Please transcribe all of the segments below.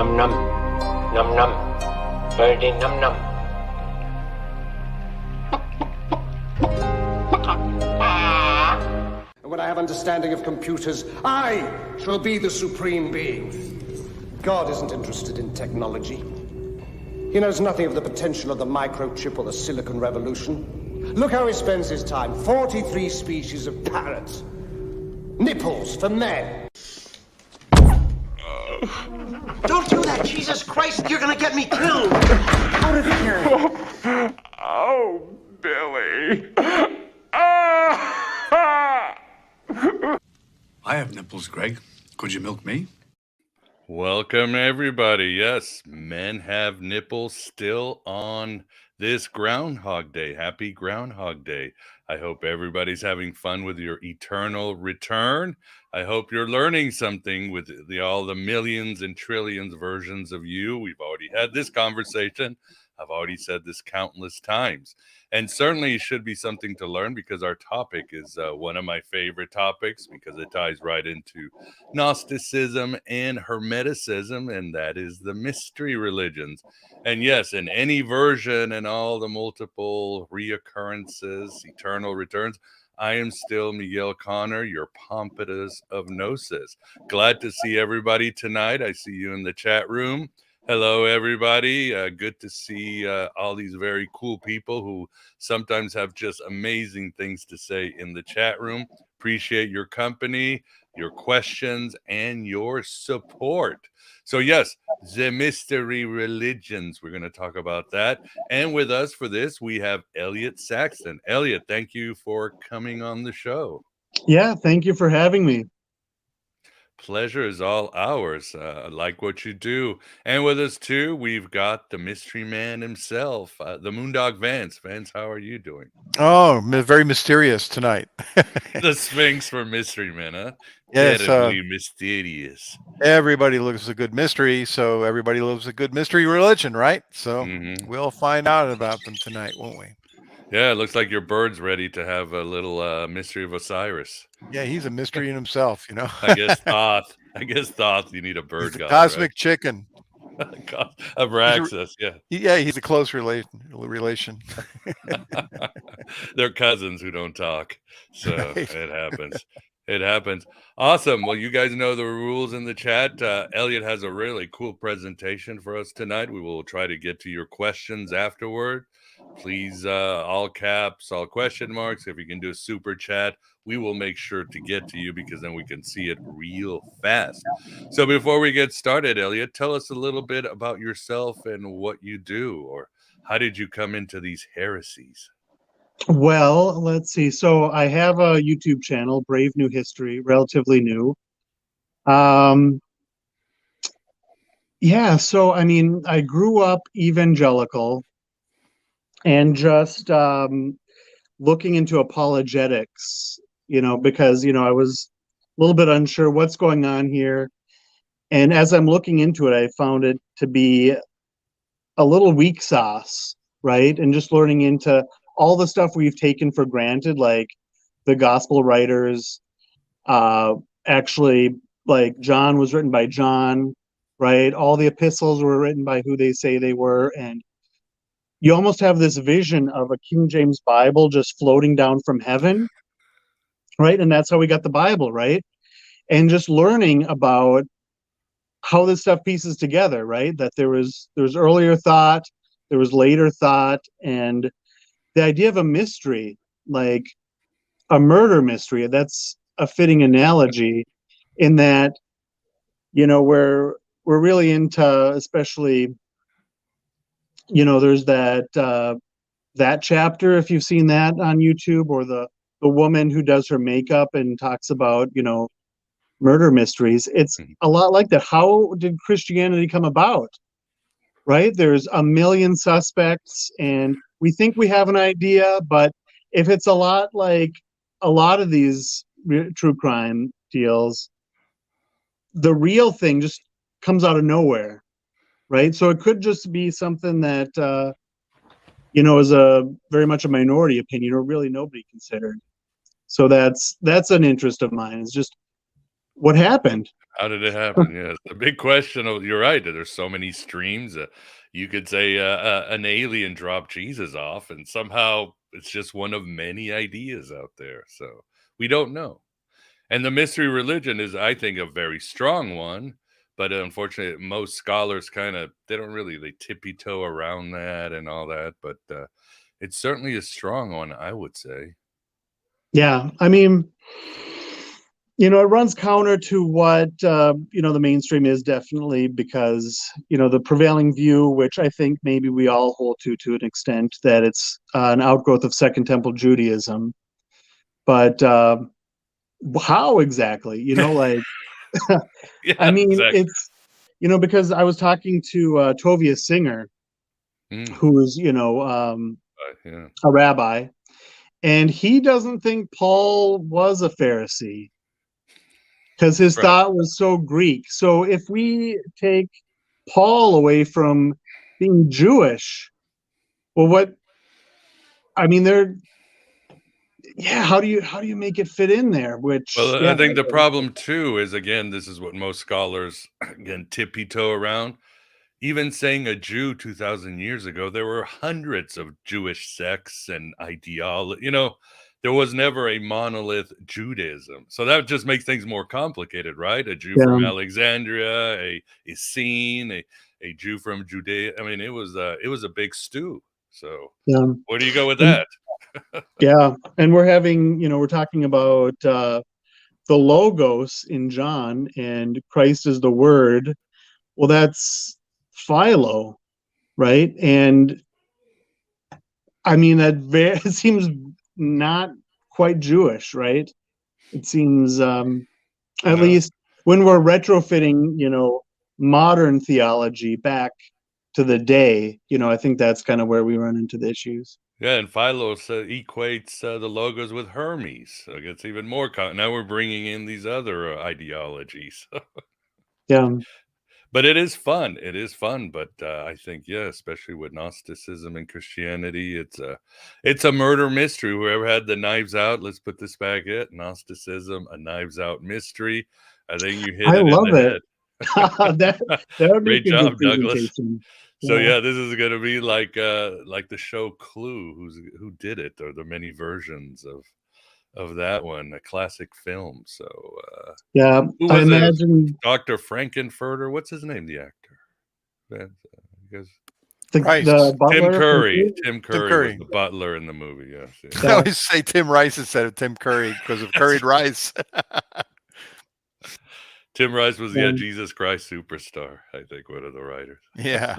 Num num. Num num. Birdie num num. When I have understanding of computers, I shall be the supreme being. God isn't interested in technology. He knows nothing of the potential of the microchip or the silicon revolution. Look how he spends his time. 43 species of parrots. Nipples for men. Don't do that, Jesus Christ! You're gonna get me killed! Out of here! Oh, Billy. I have nipples, Greg. Could you milk me? Welcome, everybody. Yes, men have nipples still on this Groundhog Day. Happy Groundhog Day. I hope everybody's having fun with your eternal return. I hope you're learning something with all the millions and trillions versions of you. We've already had this conversation. I've already said this countless times. And certainly it should be something to learn because our topic is one of my favorite topics because it ties right into Gnosticism and Hermeticism, and that is the mystery religions. And yes, in any version and all the multiple reoccurrences, eternal returns, I am still Miguel Connor, your Pompatus of Gnosis. Glad to see everybody tonight. I see you in the chat room. Hello, everybody. Good to see all these very cool people who sometimes have just amazing things to say in the chat room. Appreciate your company, your questions, and your support. So yes, the mystery religions. We're going to talk about that. And with us for this, we have Elliott Saxton. Elliott, thank you for coming on the show. Yeah, thank you for having me. Pleasure is all ours. I like what you do. And with us, too, we've got the mystery man himself, the Moondog Vance. Vance, how are you doing? Oh, very mysterious tonight. The Sphinx for mystery men, huh? Yes. Terribly mysterious. Everybody loves a good mystery, so everybody loves a good mystery religion, right? So we'll find out about them tonight, won't we? Yeah, it looks like your bird's ready to have a little mystery of Osiris. Yeah, he's a mystery in himself, you know. I guess Thoth, you need a bird He's god, cosmic right? chicken. Abraxas, yeah. Yeah, he's a close relation. They're cousins who don't talk, so Right. It happens. It happens. Awesome. Well, you guys know the rules in the chat. Elliott has a really cool presentation for us tonight. We will try to get to your questions afterward. Please, all caps, all question marks. If you can do a super chat, we will make sure to get to you because then we can see it real fast. So before we get started, Elliott, tell us a little bit about yourself and what you do, or how did you come into these heresies? Well, let's see. So I have a YouTube channel, Brave New History, relatively new. Yeah, so I mean, I grew up evangelical and just looking into apologetics, because, I was a little bit unsure what's going on here. And as I'm looking into it, I found it to be a little weak sauce, right? And just learning into all the stuff we've taken for granted, like the gospel writers, actually, like John was written by John, right? All the epistles were written by who they say they were. And you almost have this vision of a King James Bible just floating down from heaven, right? And that's how we got the Bible, right? And just learning about how this stuff pieces together, right? That there was earlier thought, there was later thought, and the idea of a mystery, like a murder mystery, that's a fitting analogy in that, we're really into, especially, there's that chapter, if you've seen that on YouTube, or the woman who does her makeup and talks about, murder mysteries. It's a lot like that. How did Christianity come about? Right? There's a million suspects and we think we have an idea, but if it's a lot like a lot of these true crime deals, the real thing just comes out of nowhere, right? So it could just be something that, is very much a minority opinion, or really nobody considered. So that's an interest of mine. It's just What happened? How did it happen? Yes, the big question. You're right. There's so many streams. You could say an alien dropped Jesus off, and somehow it's just one of many ideas out there. So we don't know. And the mystery religion is, I think, a very strong one. But unfortunately, most scholars they don't really, they tippy-toe around that and all that. But it's certainly a strong one, I would say. Yeah, I mean, it runs counter to what, the mainstream is, definitely, because, the prevailing view, which I think maybe we all hold to an extent, that it's an outgrowth of Second Temple Judaism. But how exactly? Like, Yeah, I mean, exactly. it's, because I was talking to Tovia Singer, who is, Yeah. a rabbi, and he doesn't think Paul was a Pharisee because his Right. thought was so Greek. So if we take Paul away from being Jewish, well, how do you make it fit in there? Which, Well, I think the problem too is, again, this is what most scholars again tippy-toe around. Even saying a Jew 2,000 years ago, there were hundreds of Jewish sects and ideology. There was never a monolith Judaism. So that just makes things more complicated, right? A Jew from Alexandria, a Essene, a Jew from Judea. I mean, it was a big stew. So where do you go with that? Yeah, and we're talking about the Logos in John, and Christ is the Word. Well, that's Philo, right? And I mean, it seems not quite Jewish, right? It seems, at least when we're retrofitting, modern theology back to the day, I think that's kind of where we run into the issues. Yeah, and Philo equates the Logos with Hermes. So it gets even more. Now we're bringing in these other ideologies. Yeah. But it is fun. It is fun. But I think, yeah, especially with Gnosticism and Christianity, it's a murder mystery. Whoever had the Knives Out, let's put this back at Gnosticism, a Knives Out mystery. I think you hit I it in love the it. head. that would Great make a good job, Douglas. presentation. So yeah, this is going to be like the show Clue, who did it, or the many versions of that one, a classic film. So Yeah, who I was it? imagine Dr. Frankenfurter. What's his name? The actor. Because Rice. the Tim butler. Curry. Tim Tim Curry was Curry. the butler in the movie. Yes. I always say Tim Rice instead of Tim Curry because of curried rice. Tim Rice was Jesus Christ Superstar, I think, one of the writers. Yeah.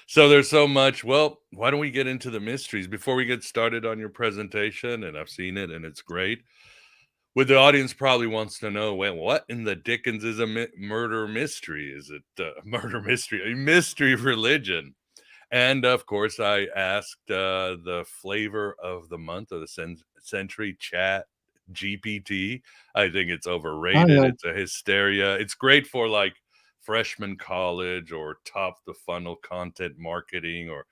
So there's so much. Well, why don't we get into the mysteries before we get started on your presentation? And I've seen it, and it's great. What the audience probably wants to know, well, what in the Dickens is a murder mystery? Is it a murder mystery, a mystery religion? And of course, I asked the flavor of the month of the century, Chat GPT. I think it's overrated. It's a hysteria. It's great for like freshman college or top the funnel content marketing or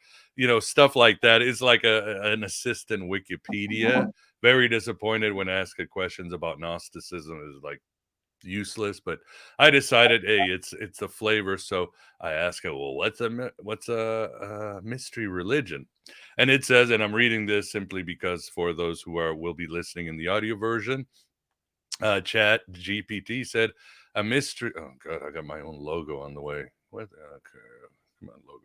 stuff like that. It's like an assistant Wikipedia. Very disappointed when asked questions about Gnosticism. Is like useless, but I decided, hey, it's the flavor. So I asked her, well, what's a mystery religion? And it says, and I'm reading this simply because for those who will be listening in the audio version, Chat GPT said a mystery. Oh God, I got my own logo on the way. What? Okay, come on, logo.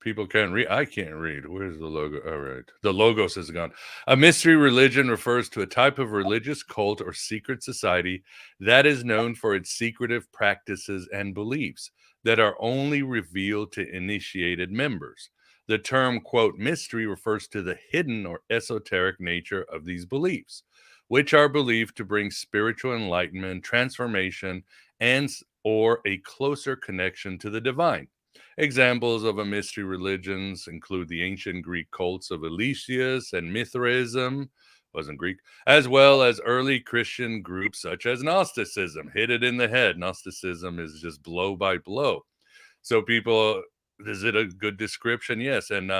People can't read. I can't read. Where's the logo? All right. The logos is gone. A mystery religion refers to a type of religious cult or secret society that is known for its secretive practices and beliefs that are only revealed to initiated members. The term, quote, mystery refers to the hidden or esoteric nature of these beliefs, which are believed to bring spiritual enlightenment, transformation, and or a closer connection to the divine. Examples of a mystery religions include the ancient Greek cults of Eleusis and Mithraism, wasn't Greek, as well as early Christian groups such as Gnosticism. Hit it in the head. Gnosticism is just blow by blow. So people, is it a good description? Yes. And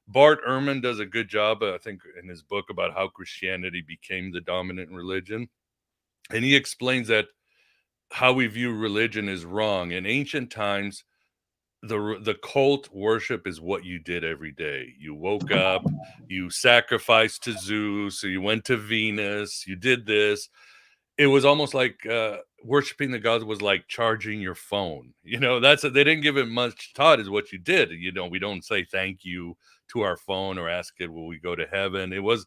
Bart Ehrman does a good job, I think, in his book about how Christianity became the dominant religion. And he explains that how we view religion is wrong. In ancient times, the cult worship is what you did every day. You woke up, you sacrificed to Zeus, or you went to Venus, you did this. It was almost like worshiping the gods was like charging your phone. They didn't give it much thought as what you did. We don't say thank you to our phone or ask it, will we go to heaven? It was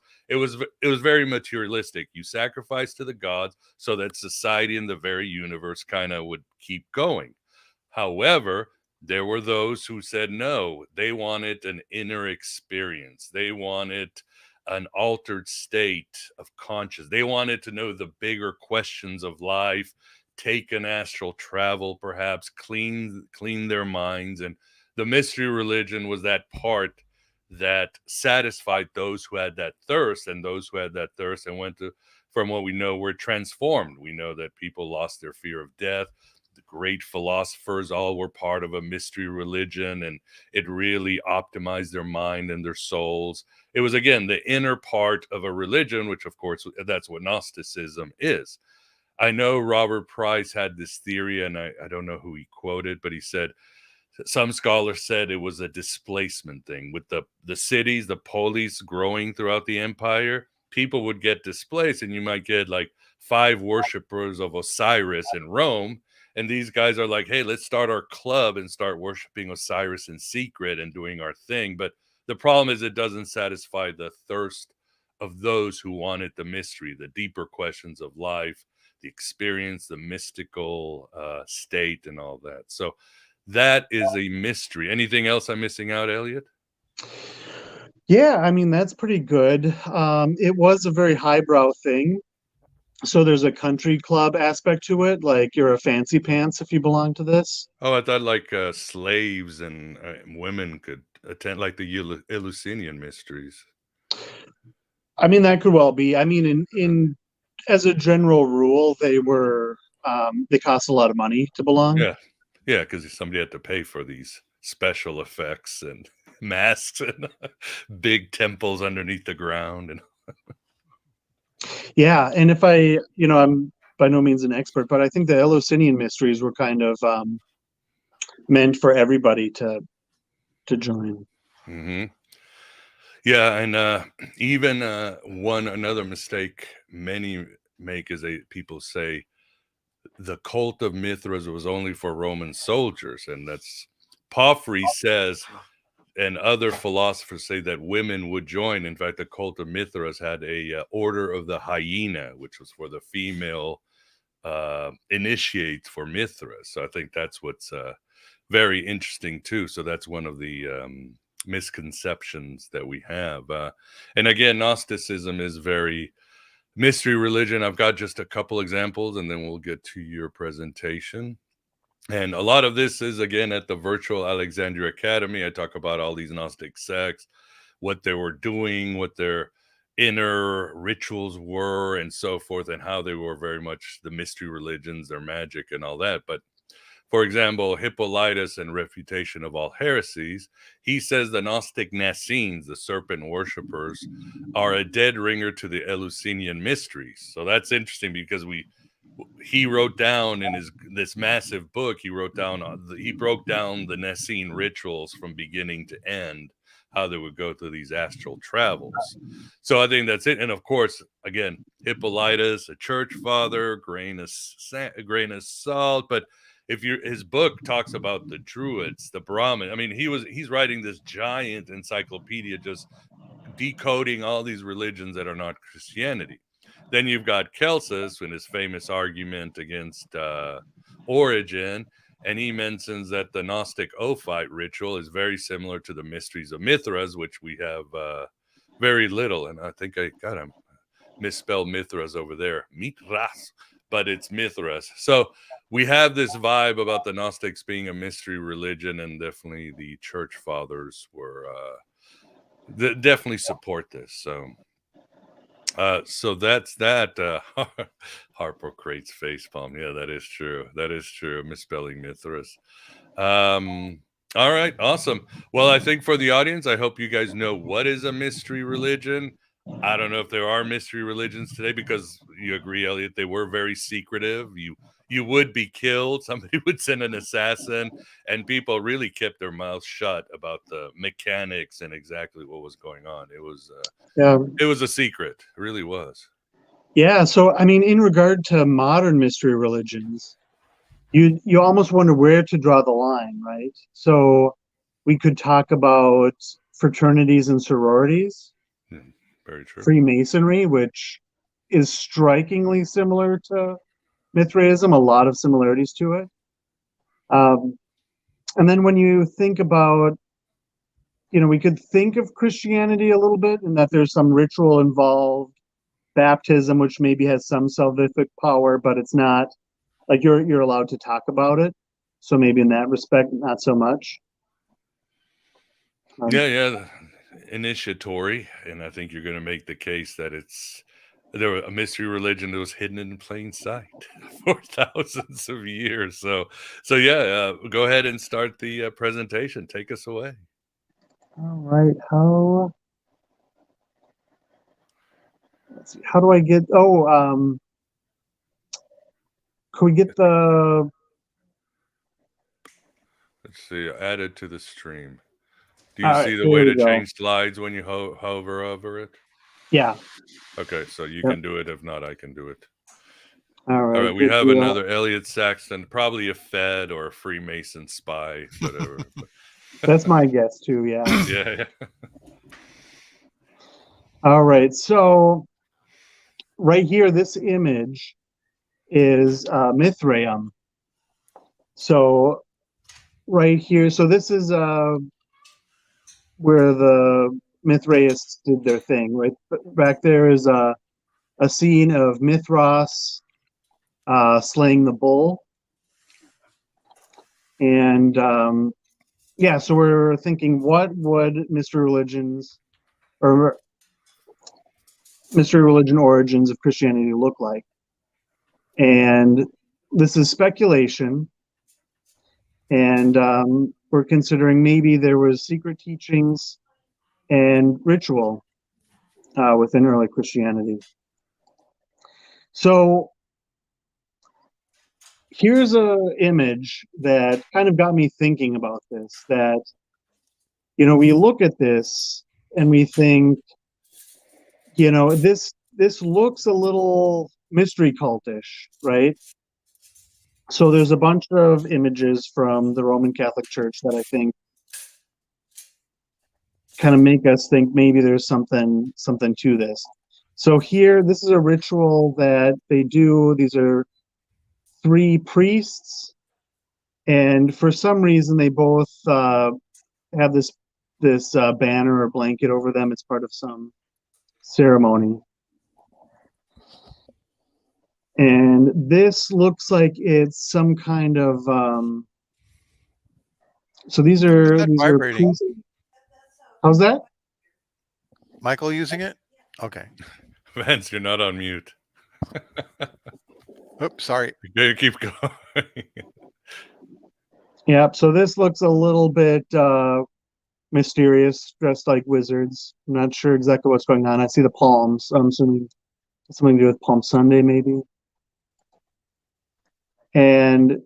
very materialistic. You sacrifice to the gods so that society and the very universe kind of would keep going. However, there were those who said no, they wanted an inner experience. They wanted an altered state of consciousness. They wanted to know the bigger questions of life, take an astral travel, perhaps clean their minds. And the mystery religion was that part that satisfied those who had that thirst, and those who had that thirst and went to, from what we know, were transformed. We know that people lost their fear of death. The great philosophers all were part of a mystery religion, and it really optimized their mind and their souls. It was, again, the inner part of a religion, which, of course, that's what Gnosticism is. I know Robert Price had this theory, and I don't know who he quoted, but he said, some scholars said it was a displacement thing. With the cities, the polis growing throughout the empire, people would get displaced, and you might get like 5 worshipers of Osiris in Rome. And these guys are like, hey, let's start our club and start worshiping Osiris in secret and doing our thing. But the problem is it doesn't satisfy the thirst of those who wanted the mystery, the deeper questions of life, the experience, the mystical state, and all that. So that is a mystery. Anything else I'm missing out, Elliott? Yeah, I mean, that's pretty good. It was a very highbrow thing. So there's a country club aspect to it, like you're a fancy pants if you belong to this. Oh, I thought like slaves and women could attend, like the Eleusinian mysteries. I mean, that could well be. I mean, in as a general rule, they cost a lot of money to belong. Yeah, because somebody had to pay for these special effects and masks and big temples underneath the ground. And yeah, and if I'm by no means an expert, but I think the Eleusinian mysteries were kind of meant for everybody to join. Mm-hmm. Yeah, and even another mistake many make is people say the cult of Mithras was only for Roman soldiers, and that's Porphyry says, and other philosophers say that women would join. In fact, the cult of Mithras had a order of the hyena, which was for the female initiates for Mithras. So I think that's what's very interesting too. So that's one of the misconceptions that we have. And again, Gnosticism is very mystery religion. I've got just a couple examples, and then we'll get to your presentation. And a lot of this is, again, at the Virtual Alexandria Academy. I talk about all these Gnostic sects, what they were doing, what their inner rituals were, and so forth, and how they were very much the mystery religions, their magic, and all that. But for example, Hippolytus and Refutation of All Heresies, he says the Gnostic Nascenes, the serpent worshippers, are a dead ringer to the Eleusinian mysteries. So that's interesting because he wrote down in this massive book, he broke down the Nicene rituals from beginning to end, how they would go through these astral travels. So I think that's it. And of course, again, Hippolytus, a church father, grain of salt. But his book talks about the Druids, the Brahmin. I mean, he's writing this giant encyclopedia, just decoding all these religions that are not Christianity. Then you've got Celsus in his famous argument against Origen, and he mentions that the Gnostic Ophite ritual is very similar to the mysteries of Mithras, which we have very little. And I think I misspelled Mithras over there, Mithras, but it's Mithras. So we have this vibe about the Gnostics being a mystery religion, and definitely the church fathers were definitely support this. So that's that. Harpocrates facepalm. Yeah, that is true. That is true. Misspelling Mithras. All right, awesome. Well, I think for the audience, I hope you guys know what is a mystery religion. I don't know if there are mystery religions today, because you agree, Elliot, they were very secretive. You would be killed. Somebody would send an assassin, and people really kept their mouths shut about the mechanics and exactly what was going on. It was a secret. It really was. Yeah. So, I mean, in regard to modern mystery religions, you almost wonder where to draw the line, right? So we could talk about fraternities and sororities, Very true. Freemasonry, which is strikingly similar to Mithraism, a lot of similarities to it. And then when you think about, we could think of Christianity a little bit in that there's some ritual involved, baptism, which maybe has some salvific power, but it's not like you're allowed to talk about it. So maybe in that respect, not so much. Yeah, initiatory, and I think you're going to make the case that there was a mystery religion that was hidden in plain sight for thousands of years. So yeah, go ahead and start the presentation. Take us away. All right, let's see, how do I get? Can we get the? Let's see. Add it to the stream. Do you see the way to change slides when you hover over it? Yeah. Okay, so you can do it. If not, I can do it. All right. We have another Elliott Saxton, probably a Fed or a Freemason spy, whatever. That's my guess too. Yeah. Yeah. All right. So right here, this image is Mithraeum. So right here, so this is where the Mithraists did their thing. Right back there is a scene of Mithras slaying the bull, and so we're thinking, what would mystery religion origins of Christianity look like? And this is speculation, and we're considering maybe there was secret teachings and ritual within early Christianity. So here's an image that kind of got me thinking about this, that, we look at this and we think, this looks a little mystery cultish, right? So there's a bunch of images from the Roman Catholic Church that I think kind of make us think maybe there's something to this. So here, this is a ritual that they do. These are 3 priests, and for some reason they both have this banner or blanket over them. It's part of some ceremony. And this looks like it's some kind of so these are priests. How's that? Michael using it? Okay. Vance, you're not on mute. Oops, sorry. Keep going. Yeah, so this looks a little bit mysterious, dressed like wizards. I'm not sure exactly what's going on. I see the palms. I'm assuming it's something to do with Palm Sunday, maybe. And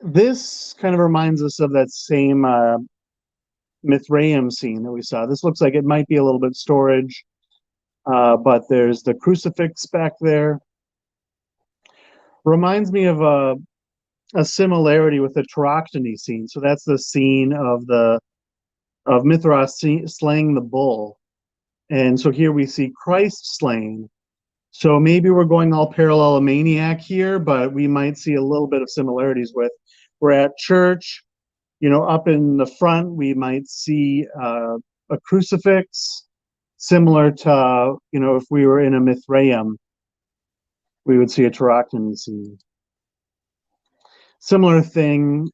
this kind of reminds us of that same Mithraeum scene that we saw. This looks like it might be a little bit storage, but there's the crucifix back there. Reminds me of a similarity with the Tauroctony scene. So that's the scene of Mithras slaying the bull. And so here we see Christ slain. So maybe we're going all parallelomaniac here, but we might see a little bit of similarities with, we're at church, up in the front, we might see a crucifix, similar to, if we were in a Mithraeum, we would see a Tauroctony scene. Similar thing,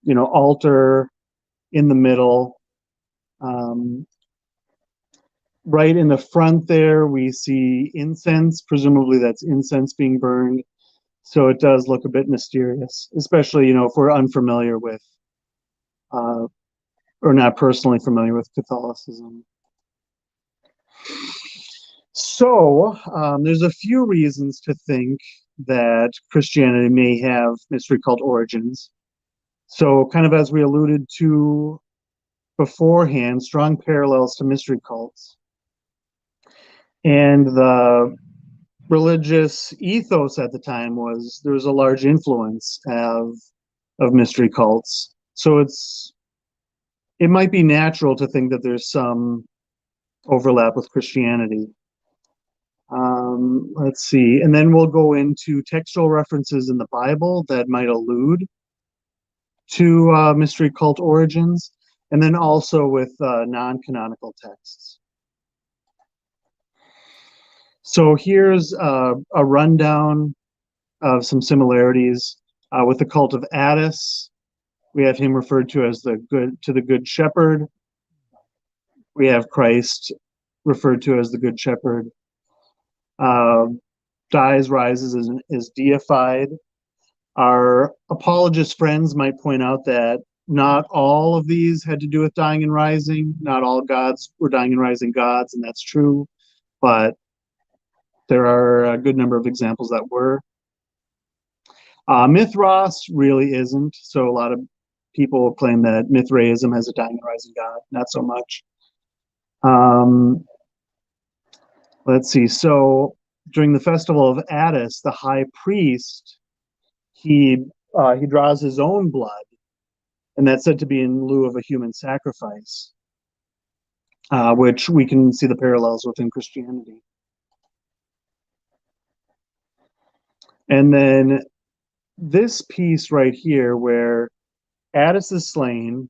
altar in the middle. Right in the front there, we see incense. Presumably that's incense being burned. So it does look a bit mysterious, especially, if we're unfamiliar with, or not personally familiar with Catholicism. So there's a few reasons to think that Christianity may have mystery cult origins. So kind of as we alluded to beforehand, strong parallels to mystery cults. And the religious ethos at the time was there was a large influence of mystery cults. So it might be natural to think that there's some overlap with Christianity. Let's see, and then we'll go into textual references in the Bible that might allude to mystery cult origins, and then also with non-canonical texts. So here's a rundown of some similarities with the cult of Attis. We have him referred to as the good shepherd. We have Christ referred to as the good shepherd. Dies, rises, is deified. Our apologist friends might point out that not all of these had to do with dying and rising. Not all gods were dying and rising gods, and that's true. But there are a good number of examples that were. Mithras really isn't. So a lot of people claim that Mithraism has a dying and rising god. Not so much. Let's see. So during the festival of Attis, the high priest, he draws his own blood, and that's said to be in lieu of a human sacrifice, which we can see the parallels within Christianity. And then this piece right here, where Attis is slain,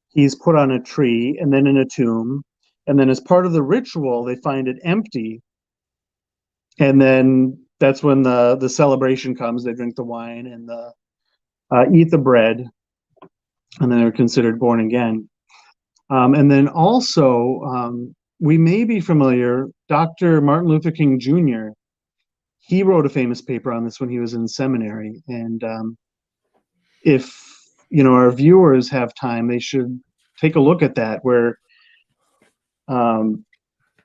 he's put on a tree and then in a tomb, and then as part of the ritual, they find it empty. And then that's when the celebration comes. They drink the wine and eat the bread, and then they're considered born again. And then also, we may be familiar, Dr. Martin Luther King Jr., he wrote a famous paper on this when he was in seminary. And if our viewers have time, they should take a look at that, where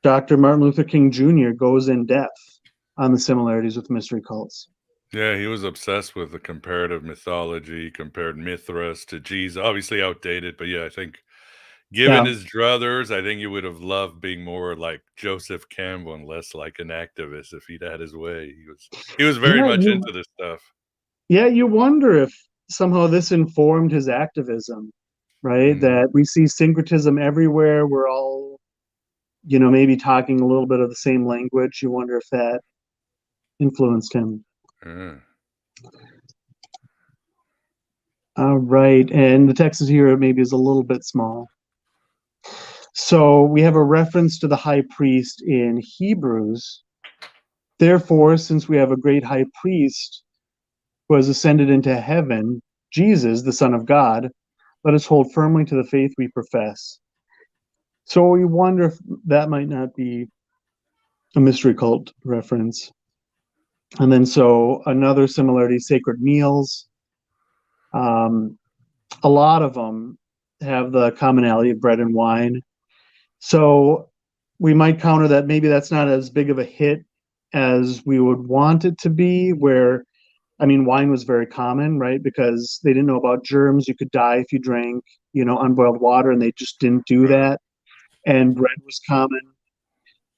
Dr. Martin Luther King Jr. goes in depth on the similarities with mystery cults. Yeah, he was obsessed with the comparative mythology, compared Mithras to Jesus. Obviously outdated, but yeah, I think given his druthers, I think he would have loved being more like Joseph Campbell and less like an activist if he'd had his way. He was very much into this stuff. Yeah, you wonder if somehow this informed his activism, right? That we see syncretism everywhere. We're all, maybe talking a little bit of the same language. You wonder if that influenced him. All right, and the text here maybe is a little bit small. So we have a reference to the high priest in Hebrews. Therefore, since we have a great high priest who has ascended into heaven, Jesus, the Son of God, let us hold firmly to the faith we profess. So we wonder if that might not be a mystery cult reference. And then so another similarity, sacred meals. A lot of them have the commonality of bread and wine. So we might counter that maybe that's not as big of a hit as we would want it to be, where, wine was very common, right? Because they didn't know about germs. You could die if you drank, unboiled water, and they just didn't do that. And bread was common.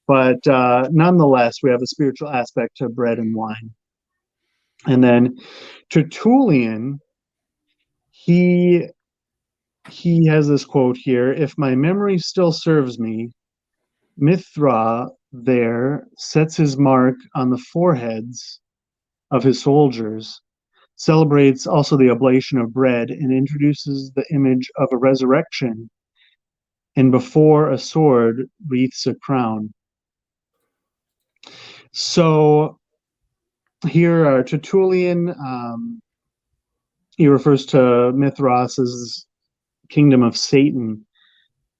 But nonetheless, we have a spiritual aspect to bread and wine. And then Tertullian, he has this quote here: "If my memory still serves me, Mithra there sets his mark on the foreheads of his soldiers, celebrates also the oblation of bread, and introduces the image of a resurrection, and before a sword wreathes a crown." So here, Tertullian, he refers to Mithras as kingdom of Satan.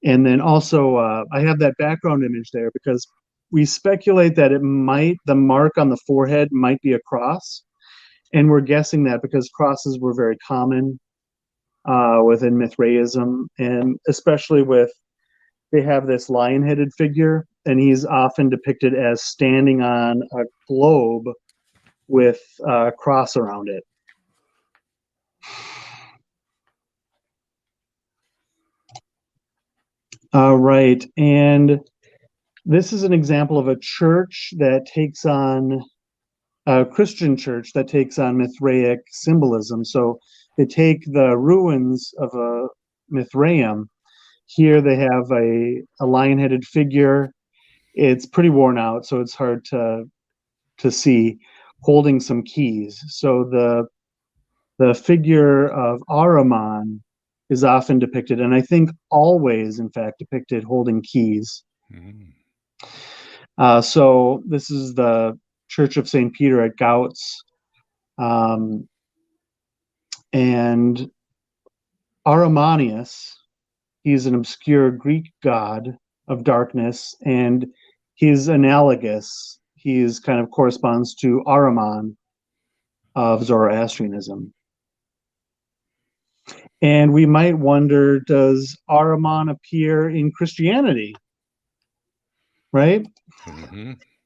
And then also, I have that background image there because we speculate that the mark on the forehead might be a cross. And we're guessing that because crosses were very common within Mithraism, and especially with they have this lion-headed figure, and he's often depicted as standing on a globe with a cross around it. Right, and this is an example of a church that takes on, a Christian church that takes on Mithraic symbolism. So they take the ruins of a Mithraeum. Here they have a lion-headed figure. It's pretty worn out, so it's hard to see, holding some keys. So the figure of Ahriman is often depicted, and I think always, in fact, depicted holding keys. So this is the Church of St. Peter at Gouts. And Ahrimanius, he's an obscure Greek god of darkness, and he's analogous. He's kind of corresponds to Ahriman of Zoroastrianism. And we might wonder, does Ahriman appear in Christianity? Right?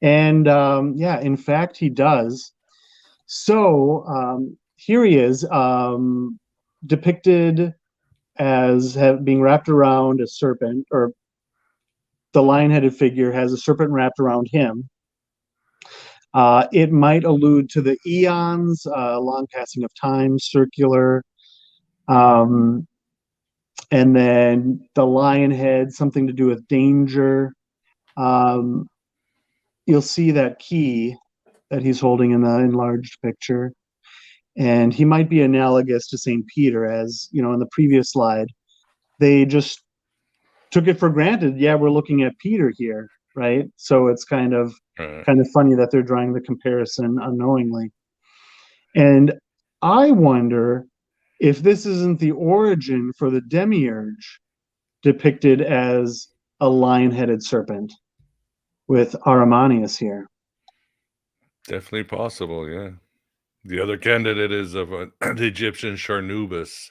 And yeah, in fact, he does. So here he is, depicted as being wrapped around a serpent, or the lion-headed figure has a serpent wrapped around him. It might allude to the eons, long passing of time, circular. And then the lion head, something to do with danger. You'll see that key that he's holding in the enlarged picture. And he might be analogous to St. Peter, as, you know, in the previous slide. They just took it for granted. Yeah, we're looking at Peter here, right? So it's kind of funny that they're drawing the comparison unknowingly. And I wonder if this isn't the origin for the demiurge depicted as a lion-headed serpent with Ahrimanius here. Definitely possible, yeah. The other candidate is of the Egyptian Charnubis,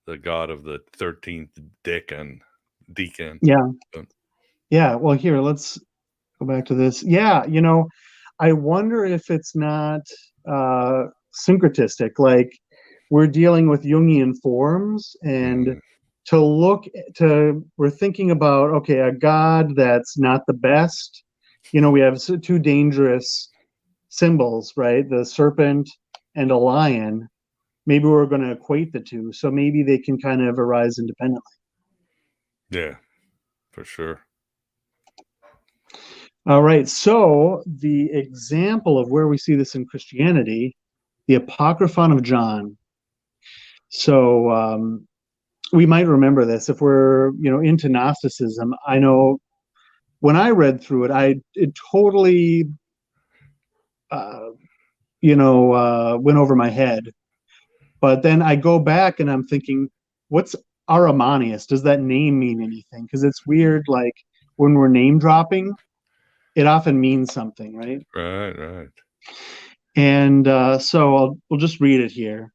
the god of the 13th decan. Yeah. Yeah, well, here, let's go back to this. Yeah, you know, I wonder if it's not syncretistic, like we're dealing with Jungian forms, and we're thinking about, okay, a god that's not the best. You know, we have two dangerous symbols, right? The serpent and a lion. Maybe we're going to equate the two, so maybe they can kind of arise independently. Yeah, for sure. All right, so the example of where we see this in Christianity, the Apocryphon of John. So we might remember this if we're, you know, into Gnosticism. I know when I read through it, it totally, went over my head. But then I go back and I'm thinking, what's Ahrimanius? Does that name mean anything? Because it's weird, like when we're name dropping, it often means something, right? Right. And so we'll just read it here.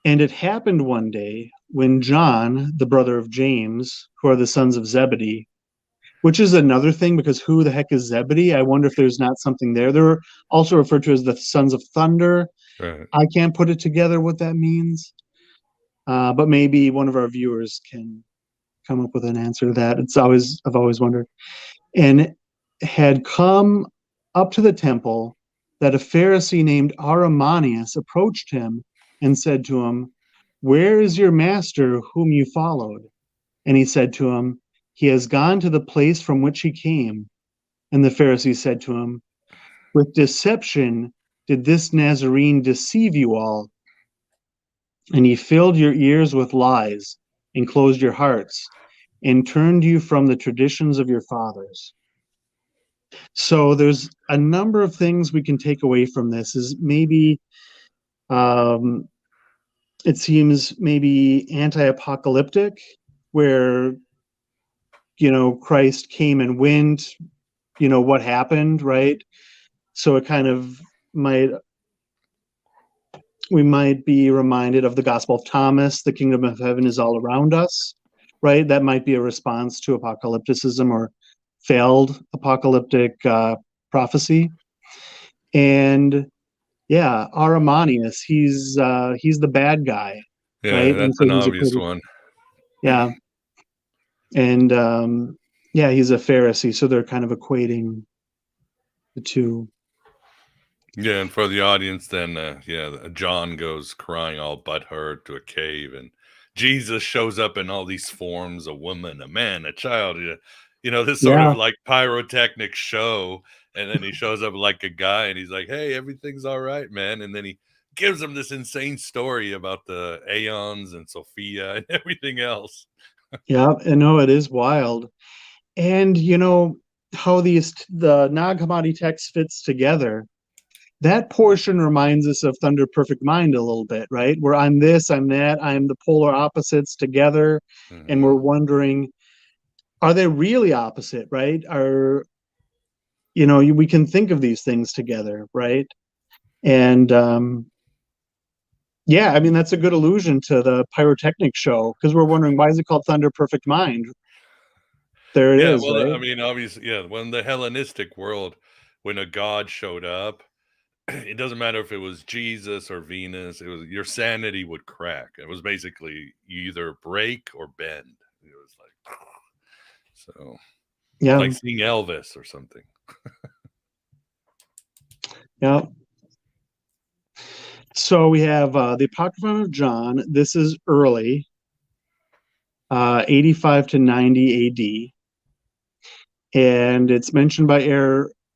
And it happened one day when John, the brother of James, who are the sons of Zebedee, which is another thing, because who the heck is Zebedee? I wonder if there's not something there. They're also referred to as the sons of thunder. Right. I can't put it together what that means, but maybe one of our viewers can come up with an answer to that. I've always wondered. And had come up to the temple that a Pharisee named Ahrimanius approached him and said to him, "Where is your master whom you followed?" And he said to him, "He has gone to the place from which he came." And the Pharisee said to him, "With deception did this Nazarene deceive you all? And he filled your ears with lies and closed your hearts and turned you from the traditions of your fathers." So there's a number of things we can take away from this. Is maybe it seems maybe anti-apocalyptic, where, you know, Christ came and went, you know, what happened, right? So it kind of we might be reminded of the Gospel of Thomas, the kingdom of heaven is all around us. right? That might be a response to apocalypticism or failed apocalyptic prophecy. And yeah, Aramanius, he's the bad guy, Yeah, right? And that's so an he's obvious equated, one. yeah, and yeah, he's a Pharisee, so they're kind of equating the two. Yeah, and for the audience, then John goes crying all butthurt to a cave, and Jesus shows up in all these forms: a woman, a man, a child. This sort Yeah, of like pyrotechnic show, and then he shows up like a guy, and he's like, "Hey, everything's all right, man," and then he gives him this insane story about the aeons and Sophia and everything else. yeah, and no, it is wild. And how the Nag Hammadi text fits together. That portion reminds us of Thunder Perfect Mind a little bit, right? Where I'm this, I'm that, I'm the polar opposites together, and we're wondering, are they really opposite, right? We can think of these things together, right? And yeah, I mean, that's a good allusion to the pyrotechnic show, because we're wondering, why is it called Thunder Perfect Mind? There it Yeah, is, well, right? I mean, obviously, yeah, when the Hellenistic world, when a god showed up, it doesn't matter if it was Jesus or Venus, it was your sanity would crack. It was basically you either break or bend. It was like so Yeah, like seeing Elvis or something. yeah. So we have the Apocryphon of John. This is early, 85 to 90 AD. And it's mentioned by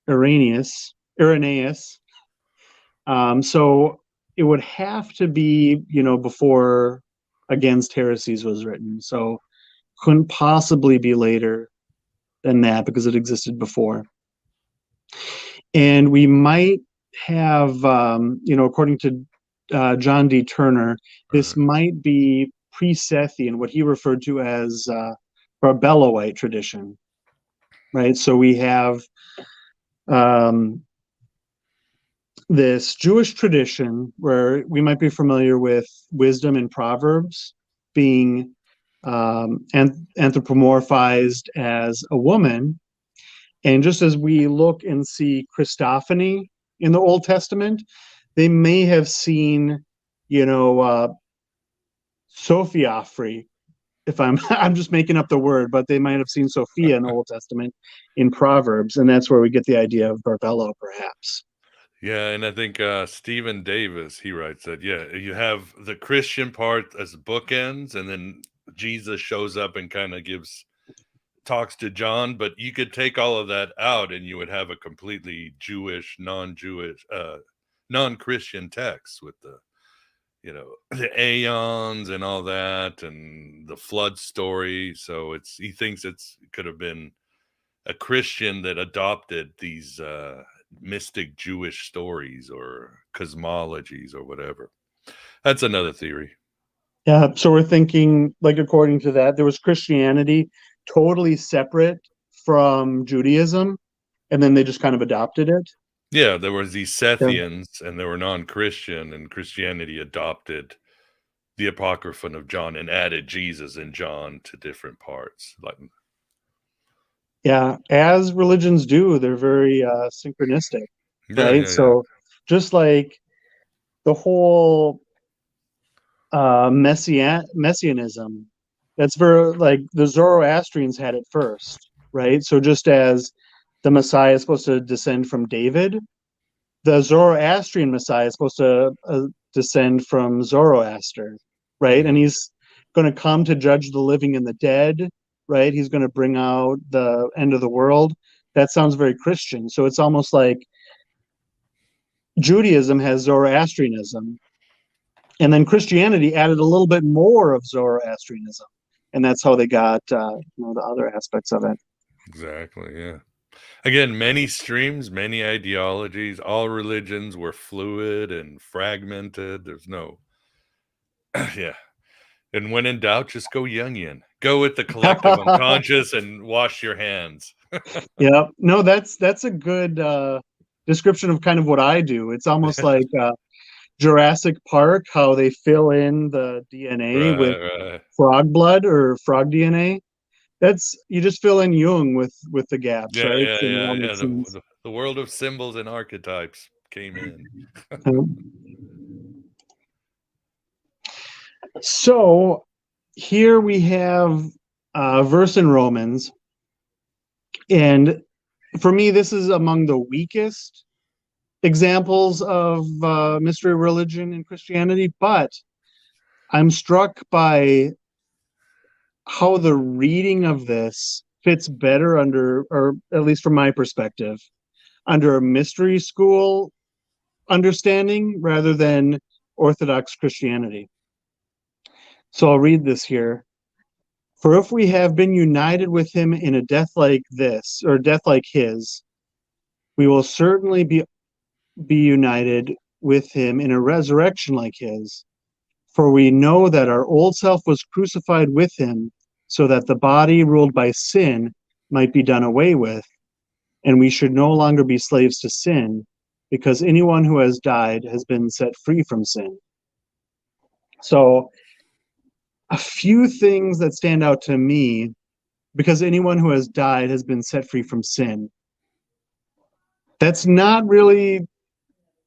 Irenaeus. So it would have to be, before Against Heresies was written. So couldn't possibly be later than that because it existed before. And we might have, according to John D. Turner, this might be pre-Sethian, what he referred to as Barbelloite tradition, right? So we have this Jewish tradition where we might be familiar with wisdom and Proverbs being anthropomorphized as a woman. And just as we look and see Christophany in the Old Testament, they may have seen, Sophiafri, if I'm just making up the word, but they might have seen Sophia in the Old Testament in Proverbs, and that's where we get the idea of Barbello, perhaps. Yeah, and I think Stephen Davis, he writes that, you have the Christian part as bookends, and then Jesus shows up and kind of talks to John, but you could take all of that out and you would have a completely Jewish, non-Jewish, non-Christian text with the aeons and all that and the flood story. So he thinks it could have been a Christian that adopted these mystic Jewish stories or cosmologies or whatever. That's another theory. Yeah, so we're thinking, like, according to that, there was Christianity totally separate from Judaism, and then they just kind of adopted it. Yeah, there was these Sethians, and they were non-Christian, and Christianity adopted the Apocryphon of John and added Jesus and John to different parts. Yeah, as religions do, they're very synchronistic, right? Yeah. So just like the whole messianism, that's very, like, the Zoroastrians had it first, right? So just as the Messiah is supposed to descend from David, the Zoroastrian Messiah is supposed to descend from Zoroaster, right? And he's going to come to judge the living and the dead, right? He's going to bring out the end of the world. That sounds very Christian. So it's almost like Judaism has Zoroastrianism, and then Christianity added a little bit more of Zoroastrianism, and that's how they got the other aspects of it. Exactly. Yeah. Again, many streams, many ideologies. All religions were fluid and fragmented. There's no, yeah. And when in doubt, just go Jungian. Go with the collective unconscious and wash your hands. Yeah. No, that's a good description of kind of what I do. It's almost like Jurassic Park, how they fill in the DNA with Right. frog blood or frog DNA. That's, you just fill in Jung with the gaps, Yeah, right? yeah, And it all yeah, yeah. makes sense. The world of symbols and archetypes came in. So here we have a verse in Romans, and for me, this is among the weakest examples of mystery religion in Christianity, but I'm struck by how the reading of this fits better under, or at least from my perspective, under a mystery school understanding rather than Orthodox Christianity. So I'll read this here. For if we have been united with him in a death like this, or death like his, we will certainly be united with him in a resurrection like his. For we know that our old self was crucified with him, so that the body ruled by sin might be done away with, and we should no longer be slaves to sin, because anyone who has died has been set free from sin. So, a few things that stand out to me, because anyone who has died has been set free from sin. That's not really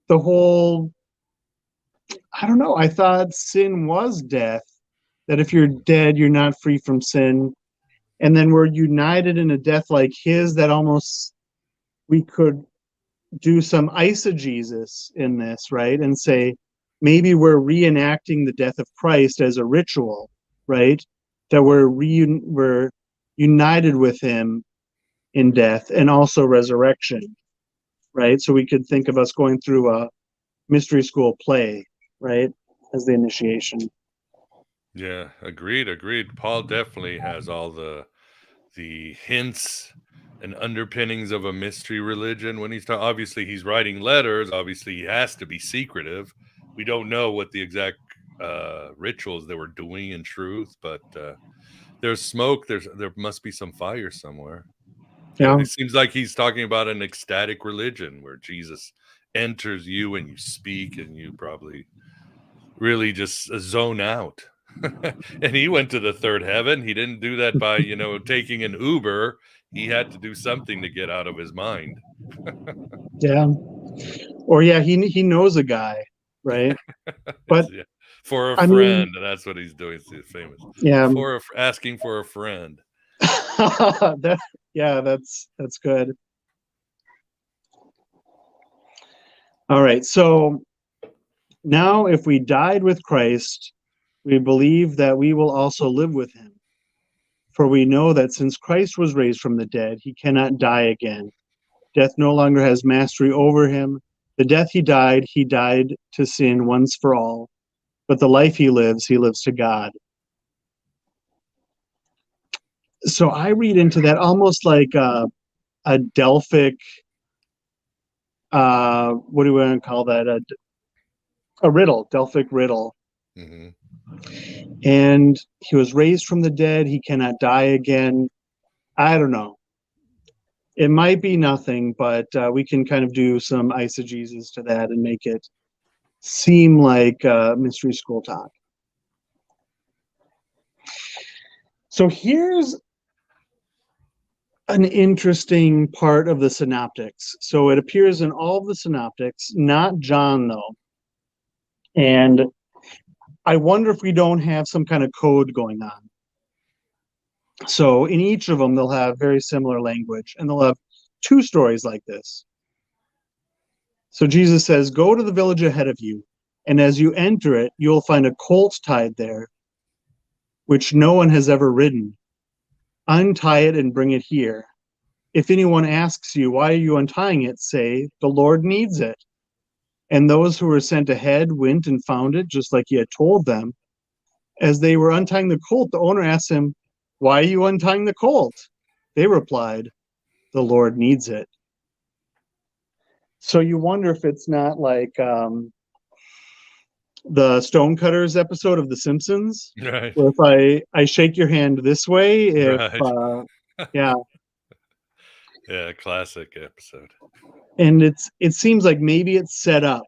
the whole, I don't know, I thought sin was death, that if you're dead, you're not free from sin. And then we're united in a death like his, that almost, we could do some eisegesis in this, right? And say, maybe we're reenacting the death of Christ as a ritual, right? That we're united with him in death and also resurrection, right? So we could think of us going through a mystery school play, right, as the initiation. Yeah, agreed. Paul definitely has all the hints and underpinnings of a mystery religion when obviously he's writing letters. Obviously he has to be secretive. We don't know what the exact rituals they were doing in truth, but there's smoke, there must be some fire somewhere. Yeah. And it seems like he's talking about an ecstatic religion where Jesus enters you and you speak and you probably really just zone out. And he went to the third heaven. He didn't do that by, taking an Uber. He had to do something to get out of his mind. Yeah. Or yeah, he knows a guy, right? But yeah. For a friend, that's what he's doing. It's famous. Yeah. Asking for a friend. That's good. All right. So now if we died with Christ, we believe that we will also live with him. For we know that since Christ was raised from the dead, he cannot die again. Death no longer has mastery over him. The death he died to sin once for all. But the life he lives to God. So I read into that almost like a Delphic, what do we want to call that? A riddle, Delphic riddle. Mm-hmm. And he was raised from the dead. He cannot die again. I don't know. It might be nothing, but we can kind of do some eisegesis to that and make it seem like mystery school talk. So here's an interesting part of the synoptics. So it appears in all of the synoptics, not John though. And I wonder if we don't have some kind of code going on. So in each of them, they'll have very similar language, and they'll have two stories like this. So Jesus says, go to the village ahead of you, and as you enter it, you'll find a colt tied there, which no one has ever ridden. Untie it and bring it here. If anyone asks you, why are you untying it? Say, the Lord needs it. And those who were sent ahead went and found it, just like he had told them. As they were untying the colt, the owner asked him, why are you untying the colt? They replied, the Lord needs it. So you wonder if it's not like the Stonecutters episode of The Simpsons, right? Where if I shake your hand this way, if Right. yeah, yeah, classic episode. and it seems like maybe it's set up,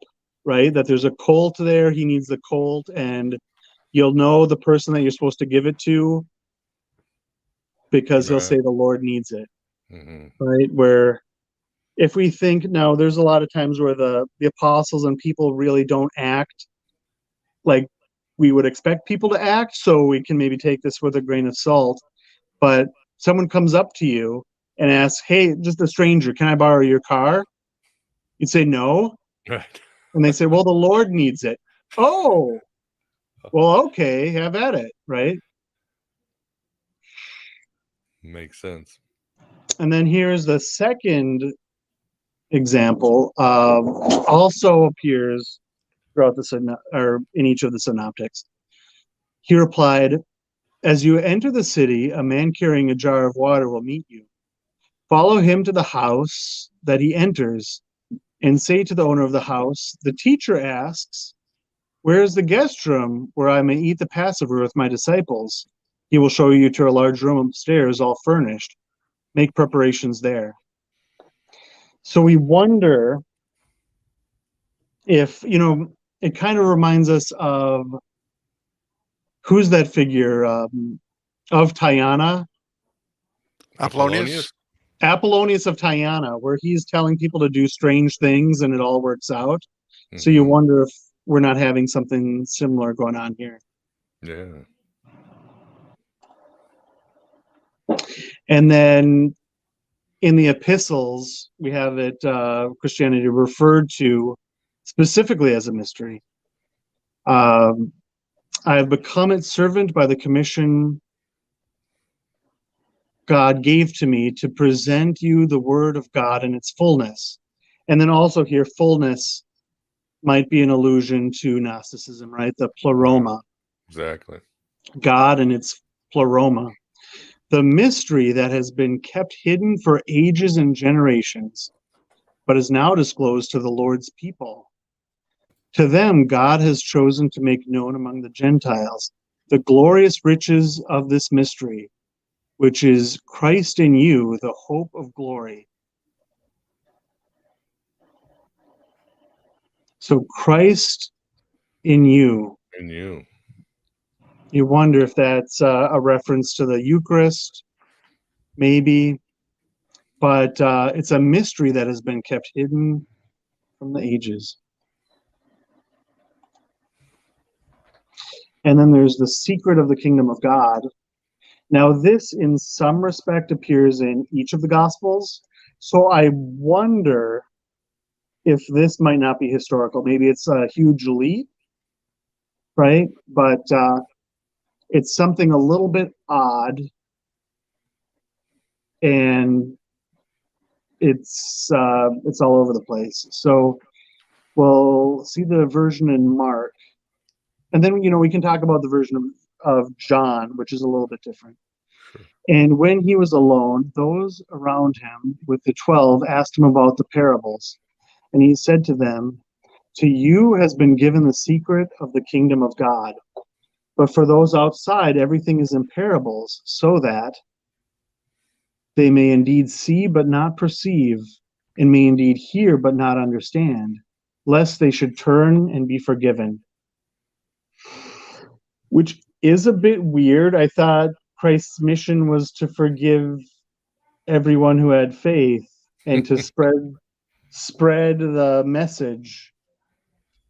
right? That there's a colt there. He needs the colt, and you'll know the person that you're supposed to give it to because he'll say the Lord needs it, right? Where if we think now, there's a lot of times where the apostles and people really don't act like we would expect people to act, so we can maybe take this with a grain of salt. But someone comes up to you and asks, hey, just a stranger, can I borrow your car? You'd say no. Right. And they say, well, the Lord needs it. Oh, well, okay, have at it, right? Makes sense. And then here's the second example. Also appears throughout or in each of the synoptics. He replied, as you enter the city, a man carrying a jar of water will meet you. Follow him to the house that he enters and say to the owner of the house, the teacher asks, where is the guest room where I may eat the Passover with my disciples? He will show you to a large room upstairs, all furnished. Make preparations there. So we wonder if, it kind of reminds us of, who's that figure of Tyana? Apollonius? Apollonius of Tyana, where he's telling people to do strange things and it all works out. So you wonder if we're not having something similar going on here. Yeah. And then in the epistles, we have it, Christianity referred to specifically as a mystery. I have become its servant by the commission God gave to me to present you the word of God in its fullness. And then also here, fullness might be an allusion to Gnosticism, right? The pleroma. Exactly. God and its pleroma. The mystery that has been kept hidden for ages and generations, but is now disclosed to the Lord's people. To them, God has chosen to make known among the Gentiles the glorious riches of this mystery, which is Christ in you, the hope of glory. So Christ in you. In you. You wonder if that's a reference to the Eucharist, maybe. But it's a mystery that has been kept hidden from the ages. And then there's the secret of the kingdom of God. Now, this in some respect appears in each of the Gospels. So I wonder if this might not be historical. Maybe it's a huge leap, right? But it's something a little bit odd. And it's all over the place. So we'll see the version in Mark. And then, we can talk about the version of John, which is a little bit different. Sure. And when he was alone, those around him with the 12 asked him about the parables. And he said to them, to you has been given the secret of the kingdom of God. But for those outside, everything is in parables, so that they may indeed see but not perceive, and may indeed hear but not understand, lest they should turn and be forgiven. Which is a bit weird. I thought Christ's mission was to forgive everyone who had faith and to spread the message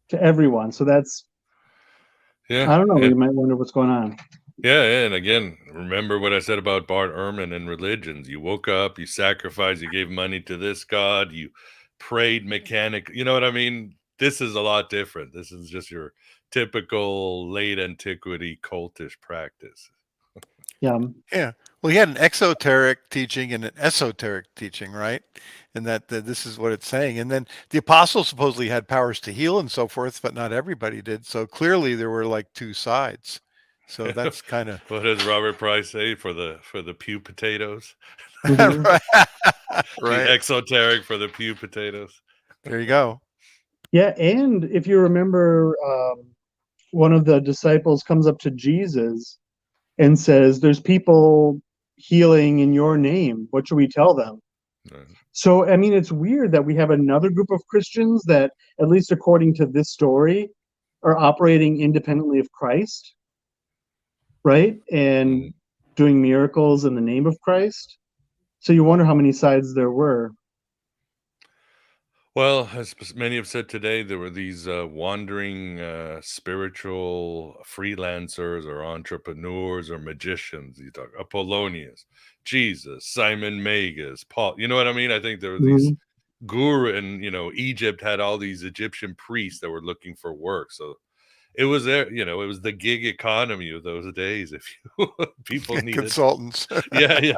to everyone. So that's, I don't know, we might wonder what's going on. Yeah, and again, remember what I said about Bart Ehrman and religions. You woke up, you sacrificed, you gave money to this god, you prayed mechanic. You know what I mean? This is a lot different. This is just your typical late antiquity cultish practice. Yeah. Well, he had an exoteric teaching and an esoteric teaching, right? And that this is what it's saying. And then the apostles supposedly had powers to heal and so forth, but not everybody did. So clearly there were like two sides. So that's kind of what does Robert Price say for the pew potatoes? Right. The exoteric for the pew potatoes. There you go. Yeah, and if you remember, one of the disciples comes up to Jesus and says, there's people healing in your name. What should we tell them? Right. So, I mean, it's weird that we have another group of Christians that, at least according to this story, are operating independently of Christ, right? And doing miracles in the name of Christ. So you wonder how many sides there were. Well, as many have said today, there were these wandering spiritual freelancers or entrepreneurs or magicians. You talk Apollonius, Jesus, Simon Magus, Paul. You know what I mean? I think there were these guru, and Egypt had all these Egyptian priests that were looking for work. So it was there. It was the gig economy of those days. If people needed consultants. yeah.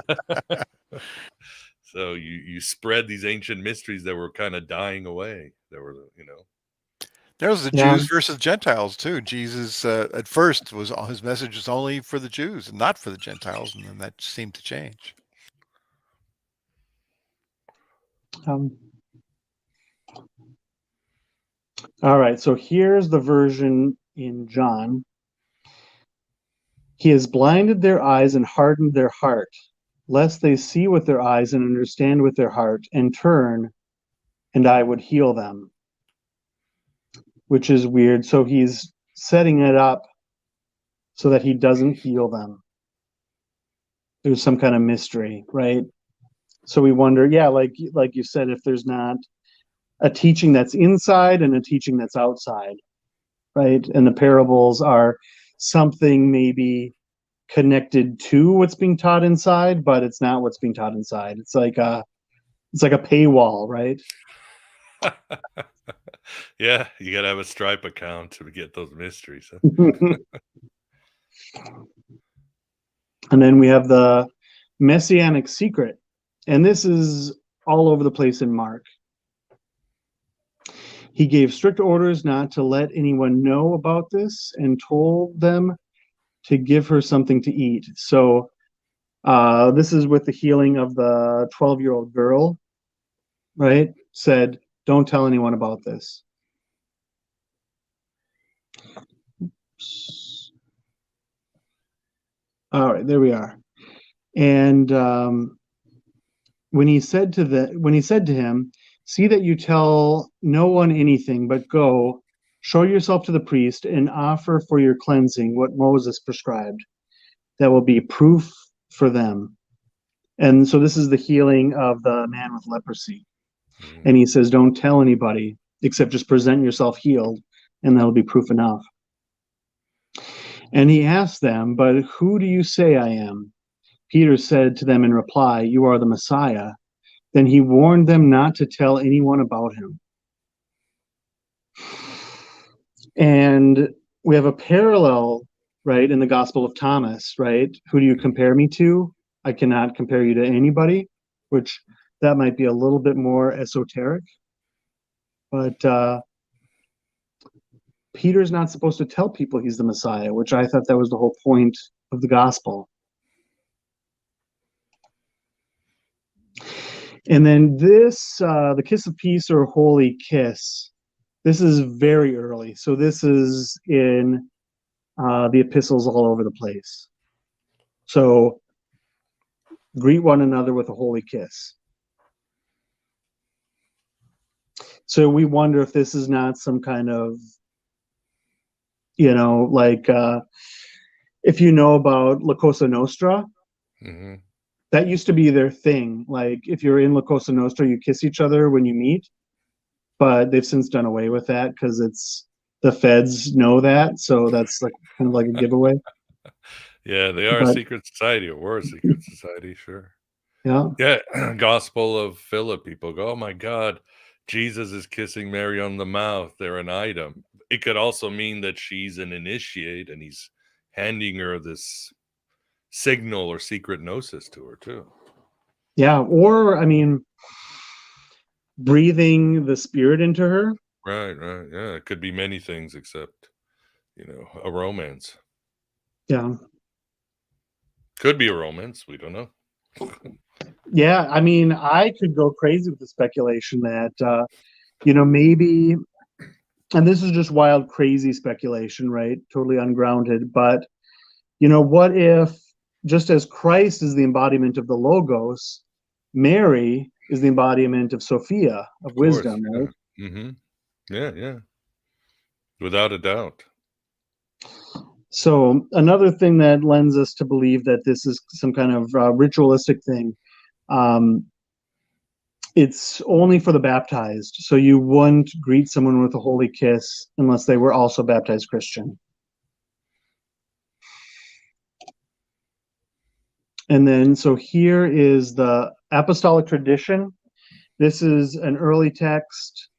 So you spread these ancient mysteries that were kind of dying away. There were, There was the Yeah. Jews versus Gentiles too. Jesus at first his message was only for the Jews and not for the Gentiles, and then that seemed to change. All right, so here's the version in John. He has blinded their eyes and hardened their heart, lest they see with their eyes and understand with their heart and turn, and I would heal them. Which is weird. So he's setting it up so that he doesn't heal them. There's some kind of mystery, right? So we wonder, yeah, like you said, if there's not a teaching that's inside and a teaching that's outside, right? And the parables are something maybe connected to what's being taught inside, but it's not what's being taught inside. It's like a paywall, right? Yeah, you got to have a Stripe account to get those mysteries. Huh? And then we have the messianic secret. And this is all over the place in Mark. He gave strict orders not to let anyone know about this and told them to give her something to eat. So this is with the healing of the 12-year-old girl, right? Said, don't tell anyone about this. All right, there we are. And when he said to him, see that you tell no one anything, but go, show yourself to the priest and offer for your cleansing what Moses prescribed. That will be proof for them. And so this is the healing of the man with leprosy. And he says, don't tell anybody except just present yourself healed, and that'll be proof enough. And he asked them, but who do you say I am? Peter said to them in reply, you are the Messiah. Then he warned them not to tell anyone about him. And we have a parallel, right, in the Gospel of Thomas, right? Who do you compare me to? I cannot compare you to anybody, which that might be a little bit more esoteric. But Peter's not supposed to tell people he's the Messiah, which I thought that was the whole point of the gospel. And then this, the kiss of peace or holy kiss, this is very early. So this is in the epistles all over the place. So greet one another with a holy kiss. So we wonder if this is not some kind of, like if you know about La Cosa Nostra, that used to be their thing. Like if you're in La Cosa Nostra, you kiss each other when you meet, but they've since done away with that because it's the feds know that. So that's like kind of like a giveaway. Yeah, they are a secret society, or were a secret society, sure. Yeah. Yeah, Gospel of Philip, people go, oh my God, Jesus is kissing Mary on the mouth. They're an item. It could also mean that she's an initiate and he's handing her this signal or secret gnosis to her too. Yeah, or I mean, breathing the spirit into her. Right. Yeah, it could be many things except, a romance. Yeah. Could be a romance. We don't know. Yeah, I mean, I could go crazy with the speculation that, maybe, and this is just wild, crazy speculation, right? Totally ungrounded. But, what if, just as Christ is the embodiment of the Logos, Mary is the embodiment of Sophia, of wisdom, yeah. right? Mm-hmm. Yeah. Without a doubt. So another thing that lends us to believe that this is some kind of ritualistic thing, it's only for the baptized. So you wouldn't greet someone with a holy kiss unless they were also baptized Christian. And then, so here is the apostolic tradition. This is an early text.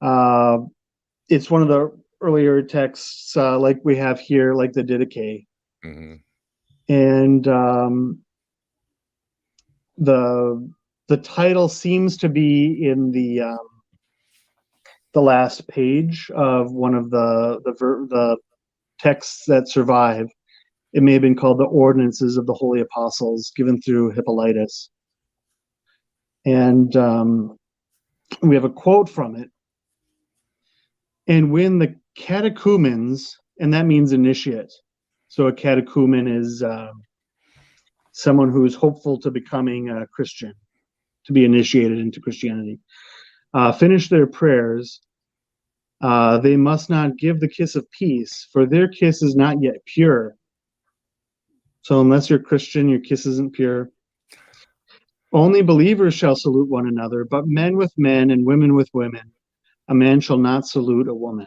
It's one of the earlier texts, like we have here, like the Didache. Mm-hmm. And the title seems to be in the last page of one of the texts that survive. It may have been called the Ordinances of the Holy Apostles, given through Hippolytus. And we have a quote from it. And when the catechumens, and that means initiate. So a catechumen is someone who is hopeful to becoming a Christian, to be initiated into Christianity. Finish their prayers. They must not give the kiss of peace, for their kiss is not yet pure. So unless you're Christian, your kiss isn't pure. Only believers shall salute one another, but men with men and women with women. A man shall not salute a woman.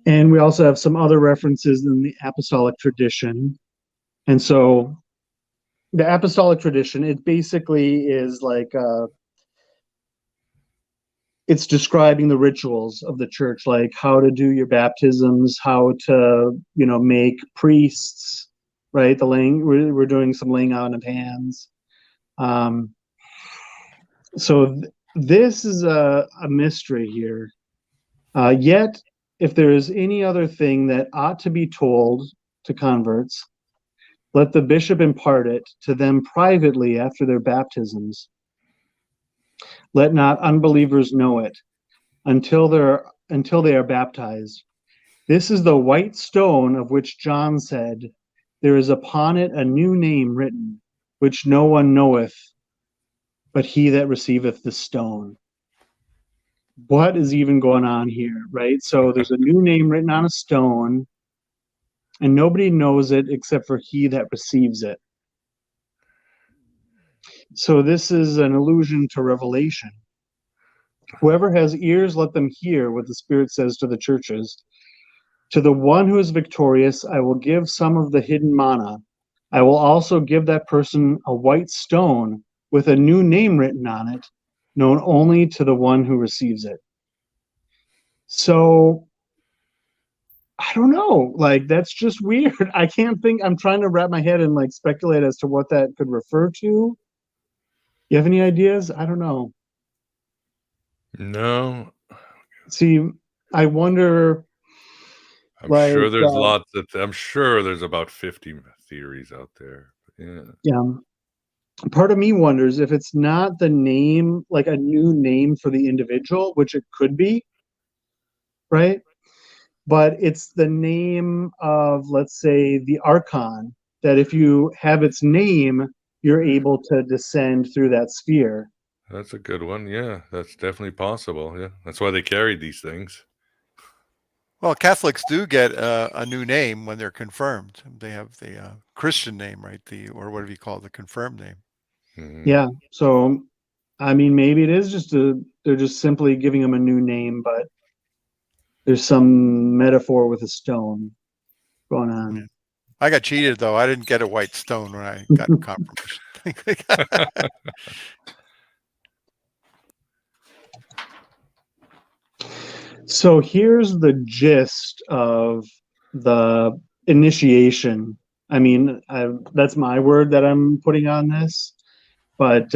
And we also have some other references in the apostolic tradition. And so the apostolic tradition, it basically is like, it's describing the rituals of the church, like how to do your baptisms, how to, make priests, right? We're doing some laying out of hands. This is a mystery here. Yet, if there is any other thing that ought to be told to converts, let the bishop impart it to them privately after their baptisms. Let not unbelievers know it until they are baptized. This is the white stone of which John said, there is upon it a new name written, which no one knoweth, but he that receiveth the stone. What is even going on here, right? So there's a new name written on a stone, and nobody knows it except for he that receives it. So this is an allusion to Revelation. Whoever has ears, let them hear what the Spirit says to the churches. To the one who is victorious, I will give some of the hidden manna. I will also give that person a white stone with a new name written on it, known only to the one who receives it. So, I don't know. Like, that's just weird. I can't think. I'm trying to wrap my head and like speculate as to what that could refer to. You have any ideas? I don't know. No. See, I wonder. I'm sure there's lots of. I'm sure there's about 50 theories out there. Yeah. Part of me wonders if it's not the name, like a new name for the individual, which it could be, right? But it's the name of, let's say, the archon, that if you have its name, you're able to descend through that sphere. That's a good one. Yeah, that's definitely possible. Yeah, that's why they carried these things. Well, Catholics do get a new name when they're confirmed. They have the Christian name, right? Or whatever you call it, the confirmed name. Mm-hmm. Yeah. So, I mean, maybe it is they're just simply giving them a new name, but there's some metaphor with a stone going on. Yeah. I got cheated though. I didn't get a white stone when I got confirmation. So here's the gist of the initiation. I mean, that's my word that I'm putting on this, but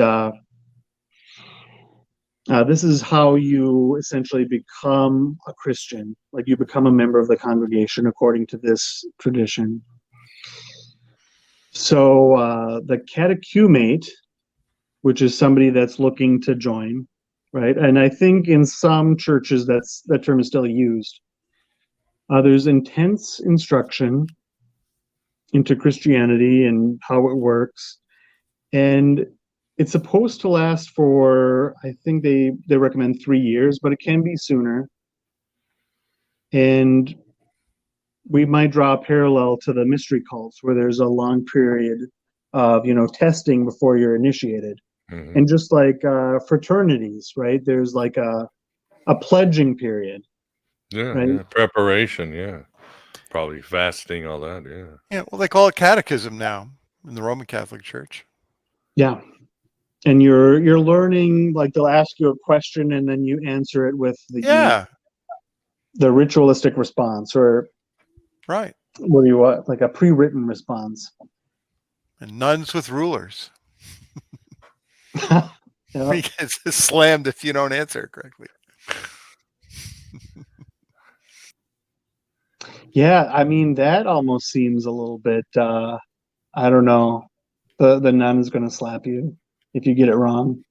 this is how you essentially become a Christian. Like you become a member of the congregation according to this tradition. So the catechumate, which is somebody that's looking to join, right? And I think in some churches that term is still used. There's intense instruction, into Christianity and how it works. And it's supposed to last for, I think they recommend 3 years, but it can be sooner. And we might draw a parallel to the mystery cults where there's a long period of, testing before you're initiated. Mhm. And just like fraternities, right? There's like a pledging period. Yeah, Right. yeah. Preparation, yeah. Probably fasting, all that, yeah. Yeah, well, they call it catechism now in the Roman Catholic Church. Yeah. And you're learning, like they'll ask you a question and then you answer it with the ritualistic response, or right. what do you want? Like a pre-written response. And nuns with rulers. Yeah. You get slammed if you don't answer it correctly. Yeah, I mean that almost seems a little bit I don't know. The nun is going to slap you if you get it wrong.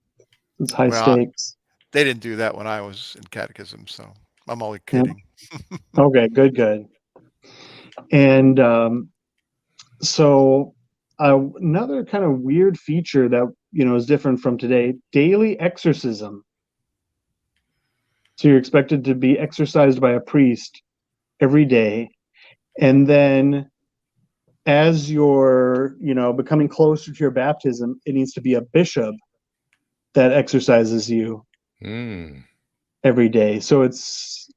It's high stakes. They didn't do that when I was in catechism, so I'm only kidding. Yeah. Okay, good. And so another kind of weird feature that is different from today: daily exorcism. So you're expected to be exorcised by a priest every day, and then as you're becoming closer to your baptism, it needs to be a bishop that exorcises you every day. So it's,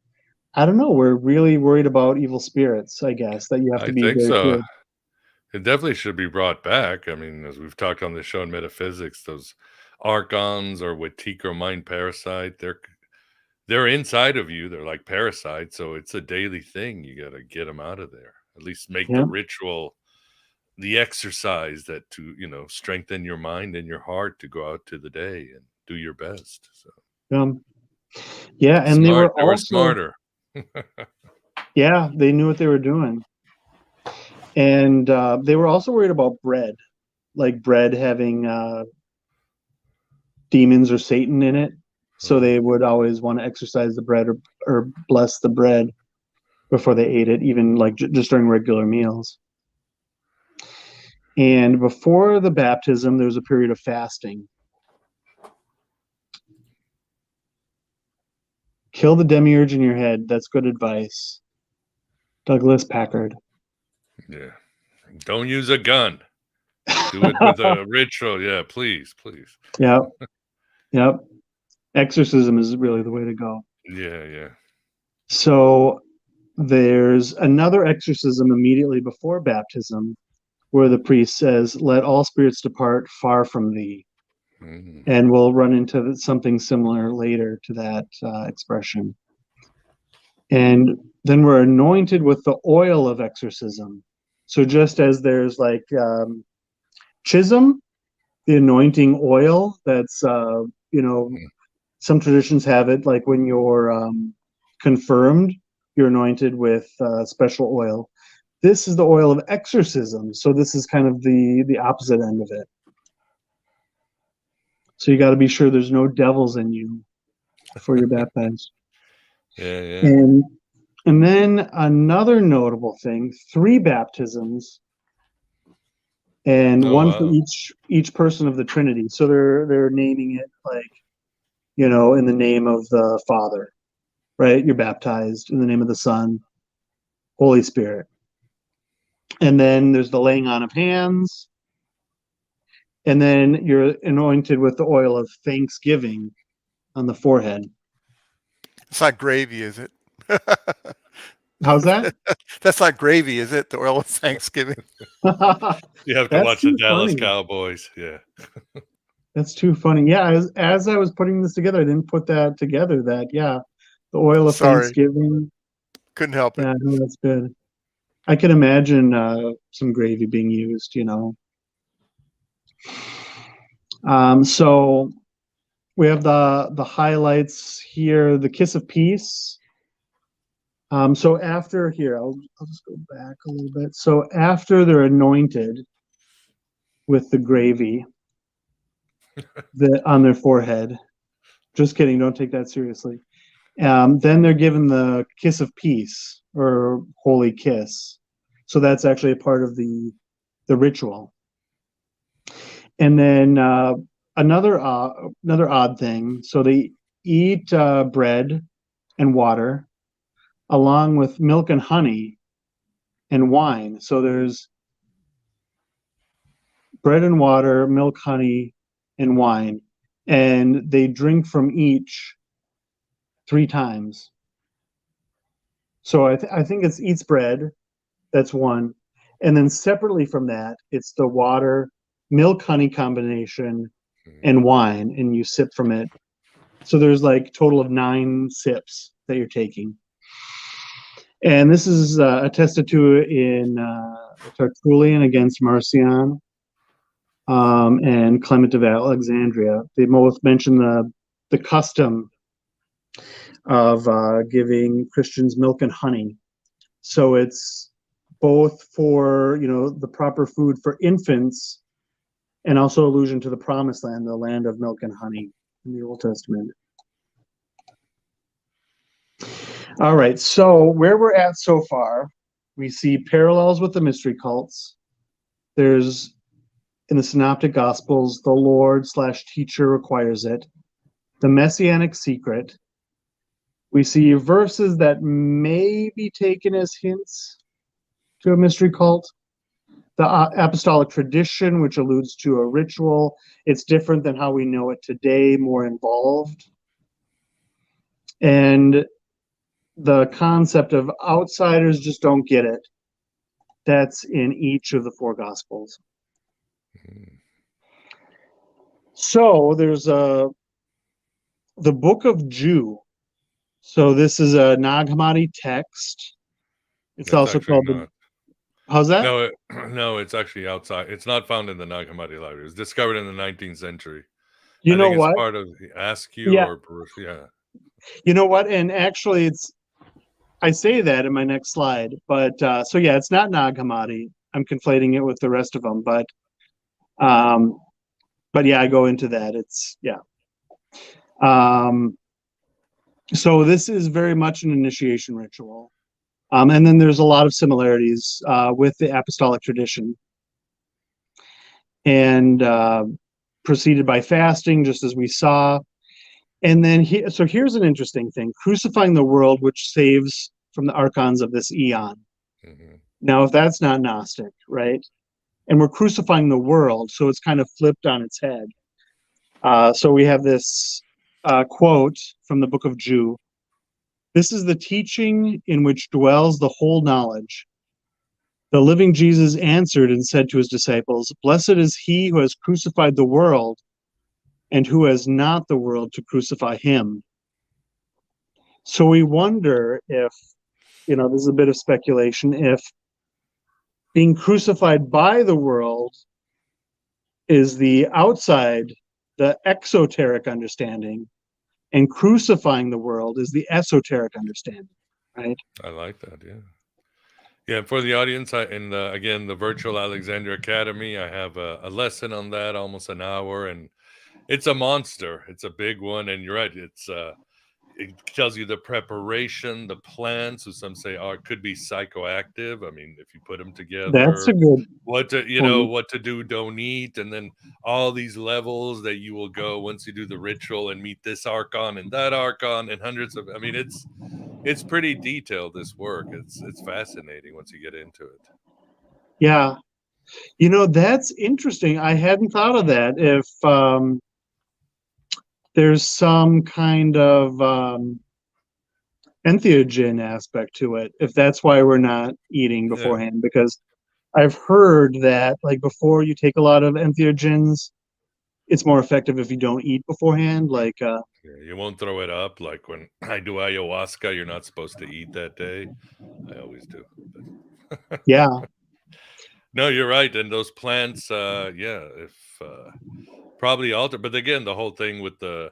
I don't know, we're really worried about evil spirits, I guess, that you have to be very so. good. It definitely should be brought back. I mean, as we've talked on the show in metaphysics, those archons or Wetiko mind parasite, they're inside of you. They're like parasites, so it's a daily thing. You got to get them out of there. At least make the ritual, the exercise that to strengthen your mind and your heart to go out to the day and do your best. So yeah, and they were smarter. Yeah, they knew what they were doing. And they were also worried about bread, like bread having demons or Satan in it. So they would always want to exorcise the bread or bless the bread before they ate it, even like just during regular meals. And before the baptism, there was a period of fasting. Kill the demiurge in your head. That's good advice. Douglas Packard. Yeah. Don't use a gun. Do it with a ritual. Yeah, please. Yep. Exorcism is really the way to go. Yeah. So there's another exorcism immediately before baptism where the priest says, "Let all spirits depart far from thee." And we'll run into something similar later to that expression. And then we're anointed with the oil of exorcism. So just as there's like chrism, the anointing oil, that's some traditions have it like when you're confirmed, you're anointed with special oil. This is the oil of exorcism, so this is kind of the opposite end of it. So you got to be sure there's no devils in you before you're baptized. Yeah. And then another notable thing: 3 baptisms, and one for each person of the Trinity. So they're naming it like, in the name of the Father, right? You're baptized in the name of the Son, Holy Spirit. And then there's the laying on of hands. And then you're anointed with the oil of thanksgiving on the forehead. It's not gravy, is it? How's that? That's not gravy, is it? The oil of Thanksgiving. You have to watch the Dallas Cowboys. Yeah. That's too funny. Yeah, as I was putting this together, I didn't put that together. The oil of Thanksgiving. Couldn't help it. Yeah, no, that's good. I can imagine some gravy being used, So we have the highlights here, the kiss of peace. So after here, I'll just go back a little bit. So after they're anointed with the gravy on their forehead, just kidding, don't take that seriously. Then they're given the kiss of peace or holy kiss. So that's actually a part of the ritual. And then another odd thing. So they eat bread and water along with milk and honey and wine. So there's bread and water, milk, honey, and wine, and they drink from each 3 times. So I think it's eats bread. That's one. And then separately from that, it's the water, milk, honey combination and wine, and you sip from it. So there's like total of 9 sips that you're taking. And this is attested to in Tertullian against Marcion and Clement of Alexandria. They both mention the custom of giving Christians milk and honey. So it's both for, the proper food for infants and also allusion to the promised land, the land of milk and honey in the Old Testament. All right, so where we're at so far, we see parallels with the mystery cults. There's, in the Synoptic Gospels, the Lord/teacher requires it. The Messianic secret. We see verses that may be taken as hints to a mystery cult. The apostolic tradition, which alludes to a ritual. It's different than how we know it today, more involved. And the concept of outsiders just don't get it. That's in each of the 4 Gospels. So there's the Book of Jude. So this is a Nag Hammadi text. It's also called the... How's that? No, it's actually outside. It's not found in the Nag Hammadi library. It was discovered in the 19th century. You know think what? It's part of Askew or yeah. You know what? And actually, I say that in my next slide, but so yeah, it's not Nag Hammadi. I'm conflating it with the rest of them, but yeah, I go into that. It's so this is very much an initiation ritual, and then there's a lot of similarities with the apostolic tradition, and preceded by fasting, just as we saw. And then here's an interesting thing: crucifying the world, which saves from the archons of this eon. Mm-hmm. Now, if that's not Gnostic, right? And we're crucifying the world, so it's kind of flipped on its head. So we have this quote from the Book of Jude. This is the teaching in which dwells the whole knowledge. The living Jesus answered and said to his disciples, "Blessed is he who has crucified the world, and who has not the world to crucify him." So we wonder if, this is a bit of speculation, if being crucified by the world is the outside, the exoteric understanding, and crucifying the world is the esoteric understanding, right? I like that, yeah. Yeah, for the audience, again, the Virtual Alexandria Academy, I have a lesson on that, almost an hour, and it's a monster. It's a big one, and you're right. It tells you the preparation, the plans, who some say could be psychoactive. I mean, if you put them together, that's a good what to do, don't eat, and then all these levels that you will go once you do the ritual and meet this archon and that archon and hundreds of. I mean, it's pretty detailed, this work. It's fascinating once you get into it. Yeah, that's interesting. I hadn't thought of that. If there's some kind of entheogen aspect to it, if that's why we're not eating beforehand, because I've heard that like before you take a lot of entheogens, it's more effective if you don't eat beforehand. Like you won't throw it up. Like when I do ayahuasca, you're not supposed to eat that day. I always do. Yeah. No, you're right. And those plants, if probably alter. But again, the whole thing with the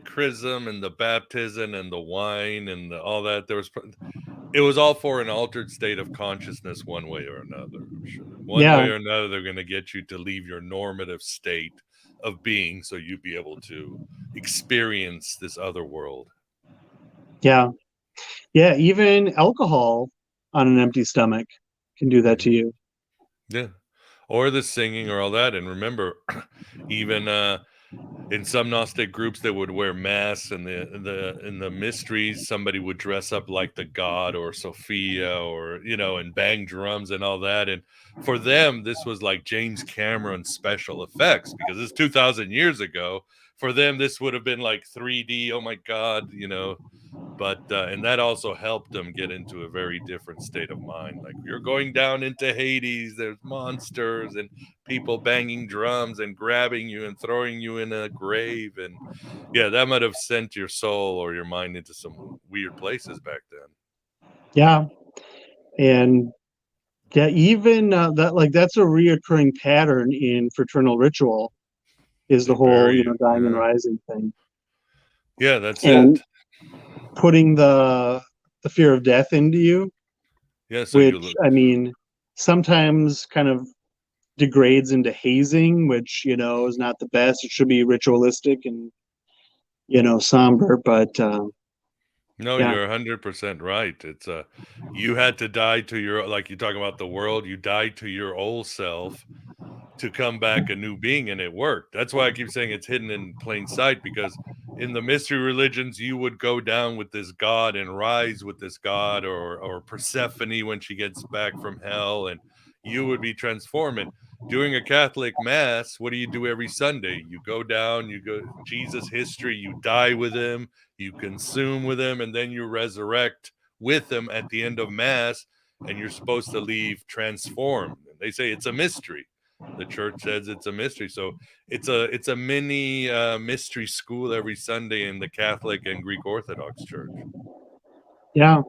chrism and the baptism and the wine and all that, it was all for an altered state of consciousness, one way or another. I'm sure one way or another, they're going to get you to leave your normative state of being, so you'd be able to experience this other world. Yeah. Even alcohol on an empty stomach can do that to you. Yeah. Or the singing or all that. And remember, even in some Gnostic groups that would wear masks, and in the mysteries, somebody would dress up like the god or Sophia, or and bang drums and all that. And for them, this was like James Cameron special effects, because it's 2,000 years ago. For them, this would have been like 3D. Oh my God, But and that also helped them get into a very different state of mind. Like, you're going down into Hades. There's monsters and people banging drums and grabbing you and throwing you in a grave. And yeah, that might have sent your soul or your mind into some weird places back then. Yeah, and yeah, even that's a reoccurring pattern in fraternal ritual, is the They whole bury you. dying and Yeah. rising thing, Yeah, that's and it. putting the fear of death into you, Yeah, so which you I mean sometimes kind of degrades into hazing, which is not the best. It should be ritualistic and somber, but No, yeah, you're 100% right. It's you had to die to your, like you talk about the world, you died to your old self to come back a new being, and it worked. That's why I keep saying it's hidden in plain sight, because in the mystery religions, you would go down with this god and rise with this god, or Persephone when she gets back from hell, and you would be transformed. And doing a Catholic mass, what do you do every Sunday? You go down, you go Jesus history, you die with him, you consume with him, and then you resurrect with him at the end of mass, and you're supposed to leave transformed. And they say it's a mystery. The church says it's a mystery. So it's a mini mystery school every Sunday in the Catholic and Greek Orthodox Church. yeah,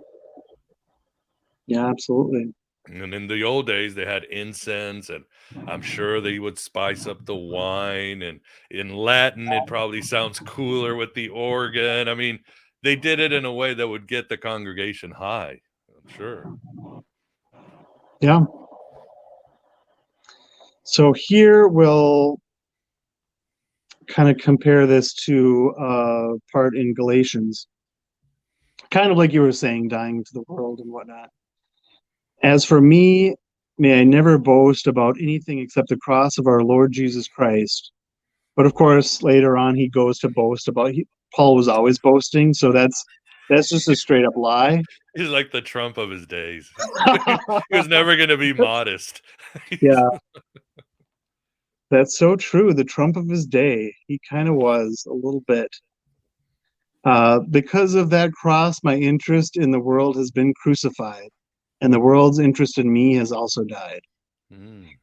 absolutely. And in the old days, they had incense, and I'm sure they would spice up the wine. And in Latin, it probably sounds cooler with the organ. I mean, they did it in a way that would get the congregation high, I'm sure. Yeah. So here we'll kind of compare this to part in Galatians, kind of like you were saying, dying to the world and whatnot. As for me, may I never boast about anything except the cross of our Lord Jesus Christ. But of course, later on, he goes to boast about Paul was always boasting, so that's just a straight up lie. He's like the Trump of his days. He was never going to be modest. Yeah. That's so true. The Trump of his day. He kind of was a little bit. Because of that cross, my interest in the world has been crucified, and the world's interest in me has also died.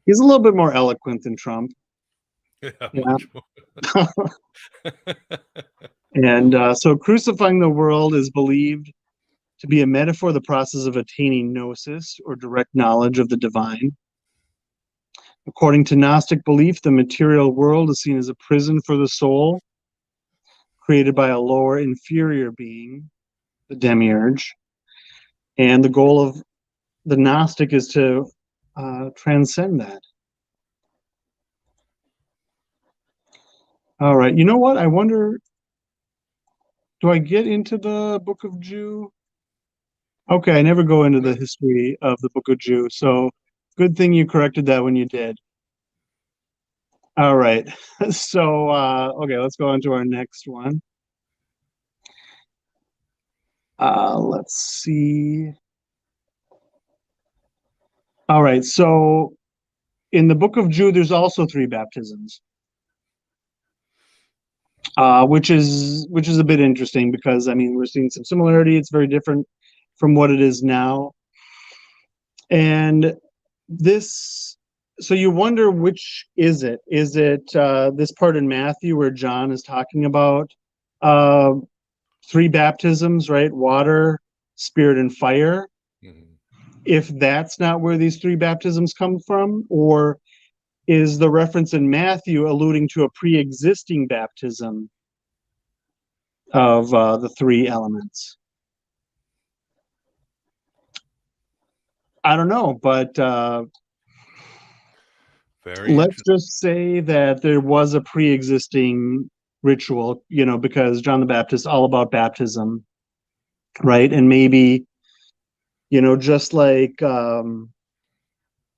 He's a little bit more eloquent than Trump. Yeah, Yeah. much more. And so crucifying the world is believed to be a metaphor of the process of attaining gnosis, or direct knowledge of the divine. According to Gnostic belief, the material world is seen as a prison for the soul, created by a lower, inferior being, the demiurge. And the goal of the Gnostic is to transcend that. All right. You know what? I wonder, do I get into the Book of Jude? Okay, I never go into the history of the Book of Jude, so good thing you corrected that when you did. All right. So, okay, let's go on to our next one. Let's see. All right, so in the Book of Jude, there's also 3 baptisms. Which is a bit interesting, because I mean, we're seeing some similarity. It's very different from what it is now. And this, so you wonder, which is it? Is it this part in Matthew where John is talking about 3 baptisms, right? Water, spirit, and fire. If that's not where these 3 baptisms come from, or is the reference in Matthew alluding to a pre-existing baptism of the 3 elements? I don't know, but let's just say that there was a pre-existing ritual, because John the Baptist is all about baptism, right? And maybe, just like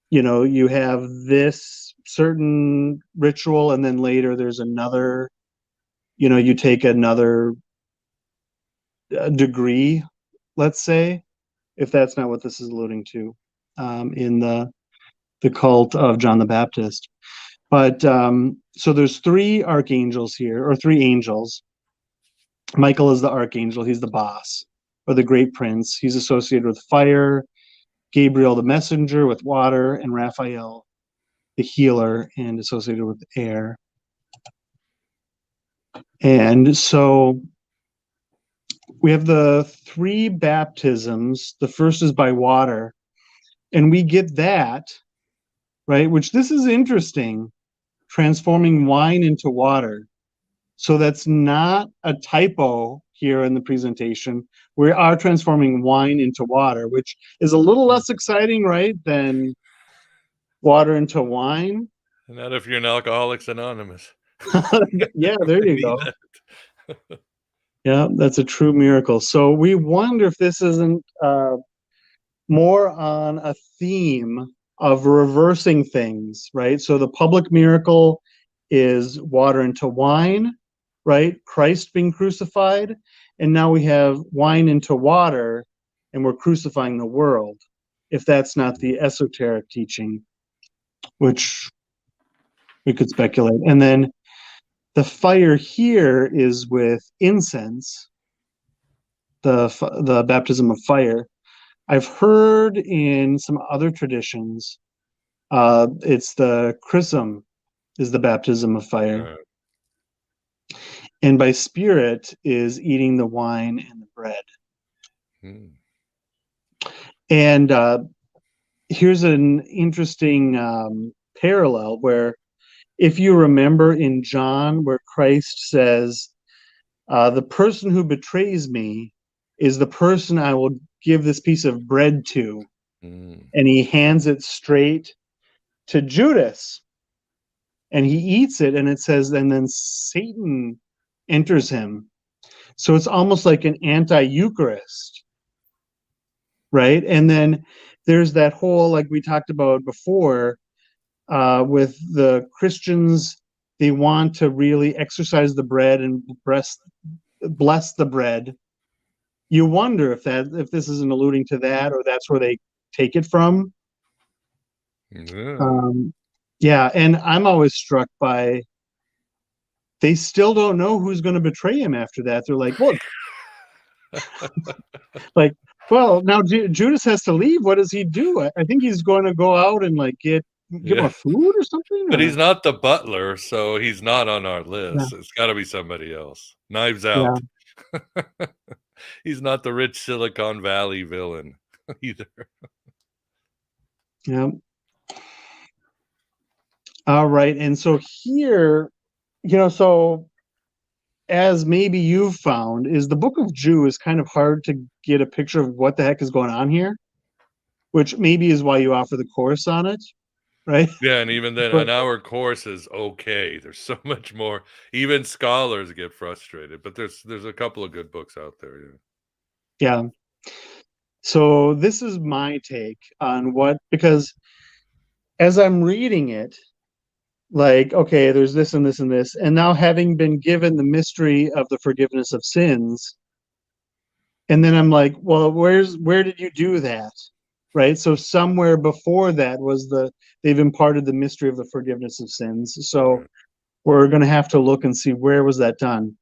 you have this certain ritual, and then later there's another, you take another degree, let's say, if that's not what this is alluding to, in the cult of John the Baptist. But so there's three archangels here, or three angels. Michael is the archangel. He's the boss, or the great prince. He's associated with fire. Gabriel, the messenger, with water, and Raphael, the healer, and associated with air. And so we have the three baptisms. The first is by water, and we get that, right? Which, this is interesting, transforming wine into water. So that's not a typo here in the presentation. We are transforming wine into water, which is a little less exciting, right, than water into wine. Not if you're an Alcoholics Anonymous. Yeah, there you go. Yeah, that's a true miracle. So we wonder if this isn't more on a theme of reversing things, right? So the public miracle is water into wine, right? Christ being crucified. And now we have wine into water, and we're crucifying the world, if that's not the esoteric teaching, which we could speculate. And then the fire here is with incense, the baptism of fire. I've heard in some other traditions, it's the chrism is the baptism of fire. And by spirit is eating the wine and the bread. And here's an interesting parallel where, if you remember in John, where Christ says, the person who betrays me is the person I will give this piece of bread to. And he hands it straight to Judas. And he eats it, and it says, and then Satan enters him. So it's almost like an anti-Eucharist, right? And then there's that whole, like we talked about before, with the Christians, they want to really exercise the bread and bless the bread. You wonder if this isn't alluding to that, or that's where they take it from. Yeah, and I'm always struck by, they still don't know who's going to betray him after that. They're like, look, like, well, now Judas has to leave. What does he do? I think he's going to go out and like get more food or something. But he's not the butler, so he's not on our list. It's got to be somebody else. Knives Out. Yeah. He's not the rich Silicon Valley villain either. Yeah. All right. And so here, so as maybe you've found, is the Book of Jude is kind of hard to get a picture of what the heck is going on here, which maybe is why you offer the course on it, right? Yeah, and even then, an hour course is okay. There's so much more. Even scholars get frustrated, but there's a couple of good books out there. Yeah. So this is my take on because as I'm reading it, like, okay, there's this and this and this, and now having been given the mystery of the forgiveness of sins, and then I'm like, well, where did you do that, right? So somewhere before that was they've imparted the mystery of the forgiveness of sins. So we're going to have to look and see, where was that done?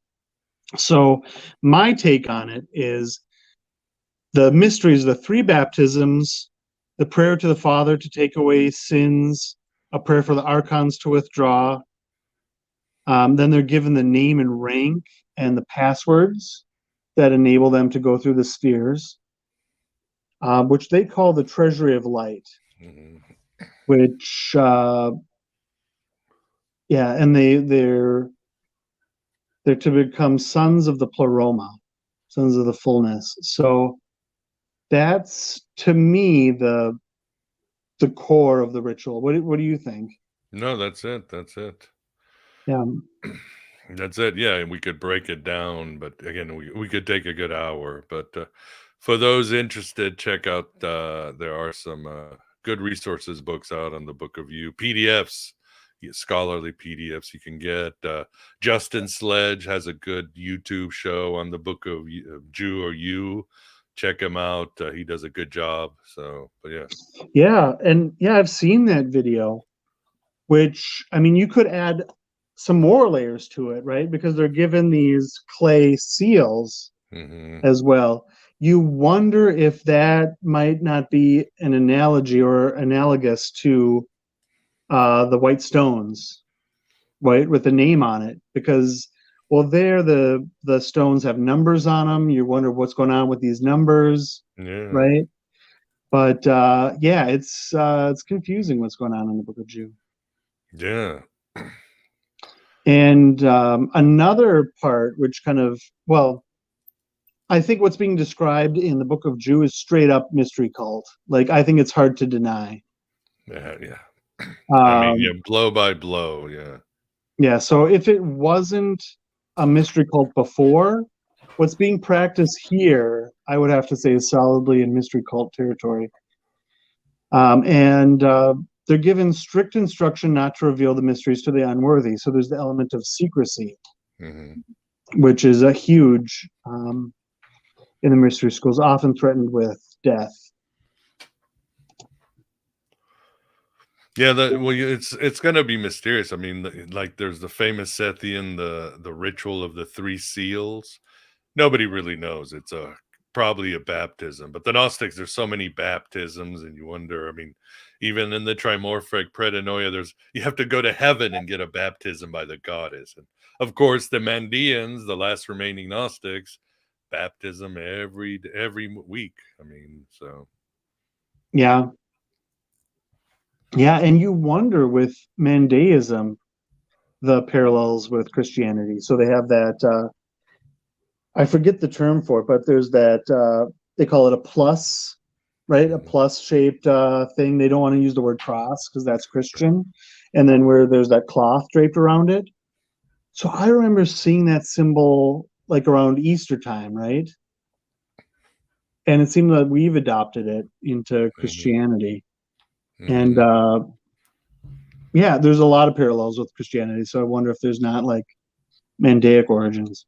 So my take on it is, the mysteries, the three baptisms, the prayer to the Father to take away sins, a prayer for the archons to withdraw. Then they're given the name and rank and the passwords that enable them to go through the spheres, which they call the Treasury of Light, which, and they're to become sons of the pleroma, sons of the fullness. So that's, to me, the core of the ritual. What do you think? No, that's it. Yeah. That's it. Yeah, we could break it down, but again, we could take a good hour. But for those interested, check out, there are some good resources books out on the Book of You, PDFs, scholarly PDFs you can get. Justin Sledge has a good YouTube show on the Book of Jew or You. Check him out. He does a good job. So, but Yeah, and yeah, I've seen that video, which, I mean, you could add some more layers to it, right? Because they're given these clay seals as well. You wonder if that might not be an analogy or analogous to the white stones, right, with the name on it, because well, there the stones have numbers on them. You wonder what's going on with these numbers, right? But yeah, it's confusing what's going on in the Book of Jude. Yeah. And another part, which kind of, well, I think what's being described in the Book of Jude is straight up mystery cult. Like, I think it's hard to deny. Yeah. I mean, yeah, blow by blow. Yeah. Yeah. So if it wasn't a mystery cult before, what's being practiced here, I would have to say, is solidly in mystery cult territory. And they're given strict instruction not to reveal the mysteries to the unworthy. So there's the element of secrecy, which is a huge in the mystery schools, often threatened with death. Yeah, well, it's going to be mysterious. I mean, like there's the famous Sethian, the ritual of the 3 seals. Nobody really knows. It's probably a baptism. But the Gnostics, there's so many baptisms, and you wonder. I mean, even in the trimorphic Predanoia, you have to go to heaven and get a baptism by the goddess. And of course, the Mandeans, the last remaining Gnostics, baptism every week. I mean, so yeah. Yeah, and you wonder with Mandeism the parallels with Christianity. So they have that I forget the term for it, but there's that they call it a plus, right? A plus shaped thing. They don't want to use the word cross because that's Christian. And then where there's that cloth draped around it. So I remember seeing that symbol like around Easter time, right? And it seemed that we've adopted it into Christianity. And yeah, there's a lot of parallels with Christianity. So I wonder if there's not like Mandaic origins.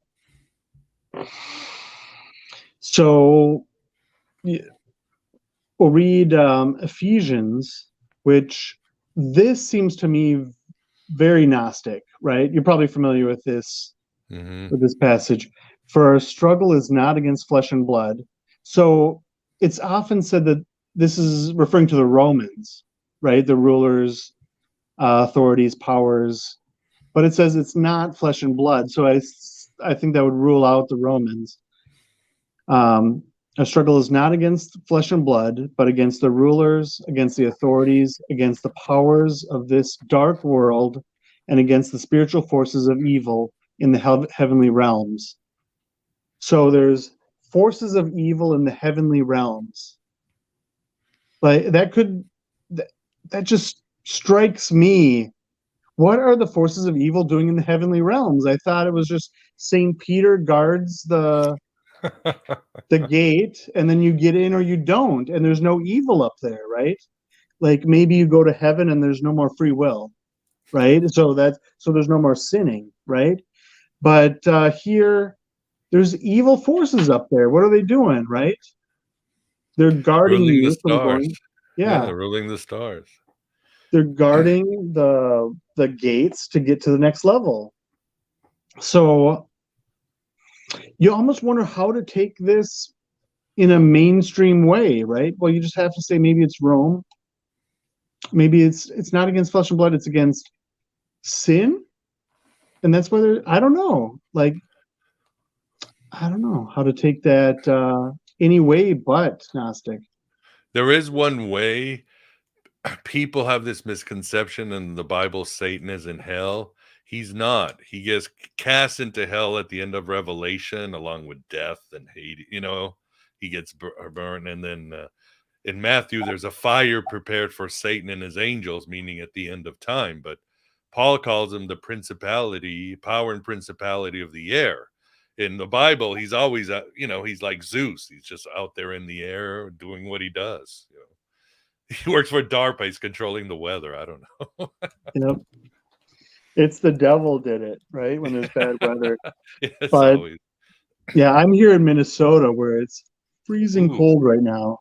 So we'll read Ephesians, which this seems to me very Gnostic, right? You're probably familiar with this passage. For our struggle is not against flesh and blood. So it's often said that this is referring to the Romans, right? The rulers, authorities, powers. But it says it's not flesh and blood. So I think that would rule out the Romans. Our struggle is not against flesh and blood, but against the rulers, against the authorities, against the powers of this dark world, and against the spiritual forces of evil in the heavenly realms. So there's forces of evil in the heavenly realms. Like that just strikes me. What are the forces of evil doing in the heavenly realms? I thought it was just St. Peter guards the gate, and then you get in or you don't, and there's no evil up there, right? Like maybe you go to heaven and there's no more free will, right? So there's no more sinning, right? But here there's evil forces up there. What are they doing, right? They're guarding ruling you the stars. Yeah, they're ruling the stars. They're guarding the gates to get to the next level. So you almost wonder how to take this in a mainstream way, right? Well, you just have to say maybe it's Rome. Maybe it's not against flesh and blood, it's against sin. And that's whether I don't know. Like I don't know how to take that any way but Gnostic. There is one way. People have this misconception in the Bible, Satan is in hell. He's not. He gets cast into hell at the end of Revelation along with death and hate. He gets burned. And then in Matthew, there's a fire prepared for Satan and his angels, meaning at the end of time. But Paul calls him the principality, power and principality of the air. In the Bible, he's always, he's like Zeus. He's just out there in the air doing what he does. He works for DARPA. He's controlling the weather. I don't know. Yep. It's the devil did it, right? When there's bad weather. It's But always. yeah, I'm here in Minnesota where it's freezing Ooh. cold right now.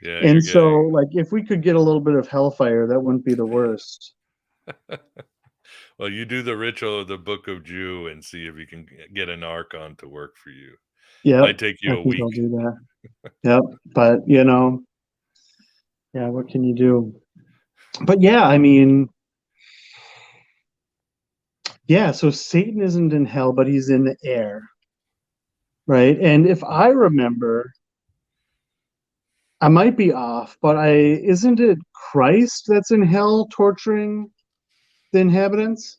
Yeah, And you're so, getting. like, if we could get a little bit of hellfire, that wouldn't be the worst. Well, you do the ritual of the Book of Jew and see if you can get an archon to work for you. Yeah, Might take I you a think week. I'll do that. Yep. But, you know, yeah, what can you do? But yeah, I mean, yeah, so Satan isn't in hell, but he's in the air, right? And if I remember, I might be off, but isn't it Christ that's in hell torturing the inhabitants?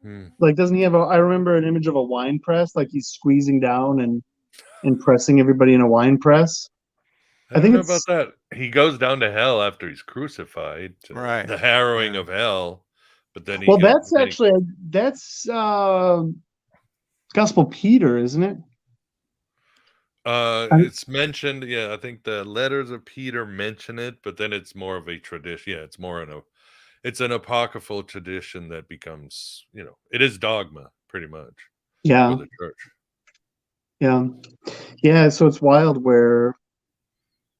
Hmm. Like, doesn't he have I remember an image of a wine press, like he's squeezing down and pressing everybody in a wine press. I think don't know it's about that. He goes down to hell after he's crucified. To Right. The harrowing Yeah. of hell. But then he well, goes. that's Gospel Peter, isn't it? It's mentioned. Yeah, I think the letters of Peter mention it, but then it's more of a tradition. Yeah, it's an apocryphal tradition that becomes, it is dogma pretty much for Yeah, the church. yeah. So it's wild where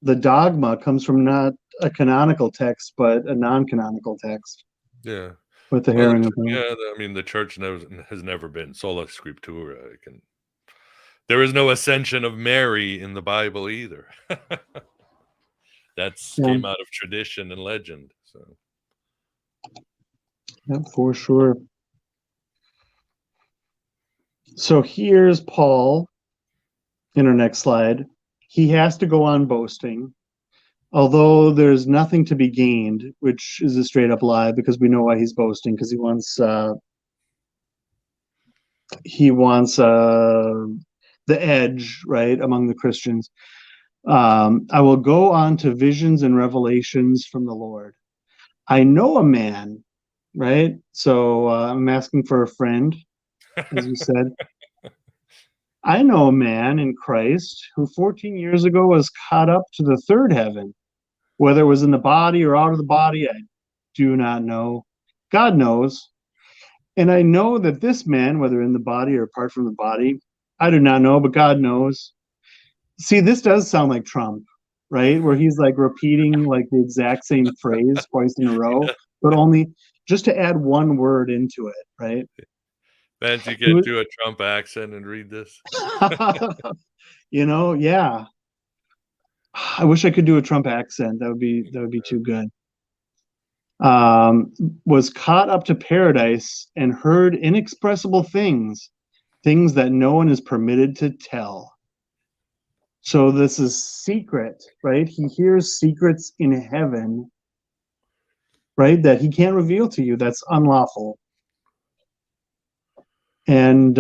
the dogma comes from not a canonical text, but a non-canonical text Yeah. with the Well, herring of hell. I mean, the church has never been sola scriptura. There is no ascension of Mary in the Bible either. That's Yeah, came out of tradition and legend. So yeah, for sure. So here's Paul in our next slide. He has to go on boasting, although there's nothing to be gained, which is a straight up lie because we know why he's boasting, because he wants the edge, right, among the Christians. I will go on to visions and revelations from the Lord. I know a man, right? So I'm asking for a friend, as you said. I know a man in Christ who 14 years ago was caught up to the third heaven. Whether it was in the body or out of the body, I do not know. God knows. And I know that this man, whether in the body or apart from the body, I do not know, but God knows. See, this does sound like Trump, right? Where he's like repeating like the exact same phrase twice in a row, but only just to add one word into it, right? Vance, you can do a Trump accent and read this. Yeah. I wish I could do a Trump accent. That would be too good. Was caught up to paradise and heard inexpressible things that no one is permitted to tell. So this is secret, right? He hears secrets in heaven, right? That he can't reveal to you. That's unlawful. And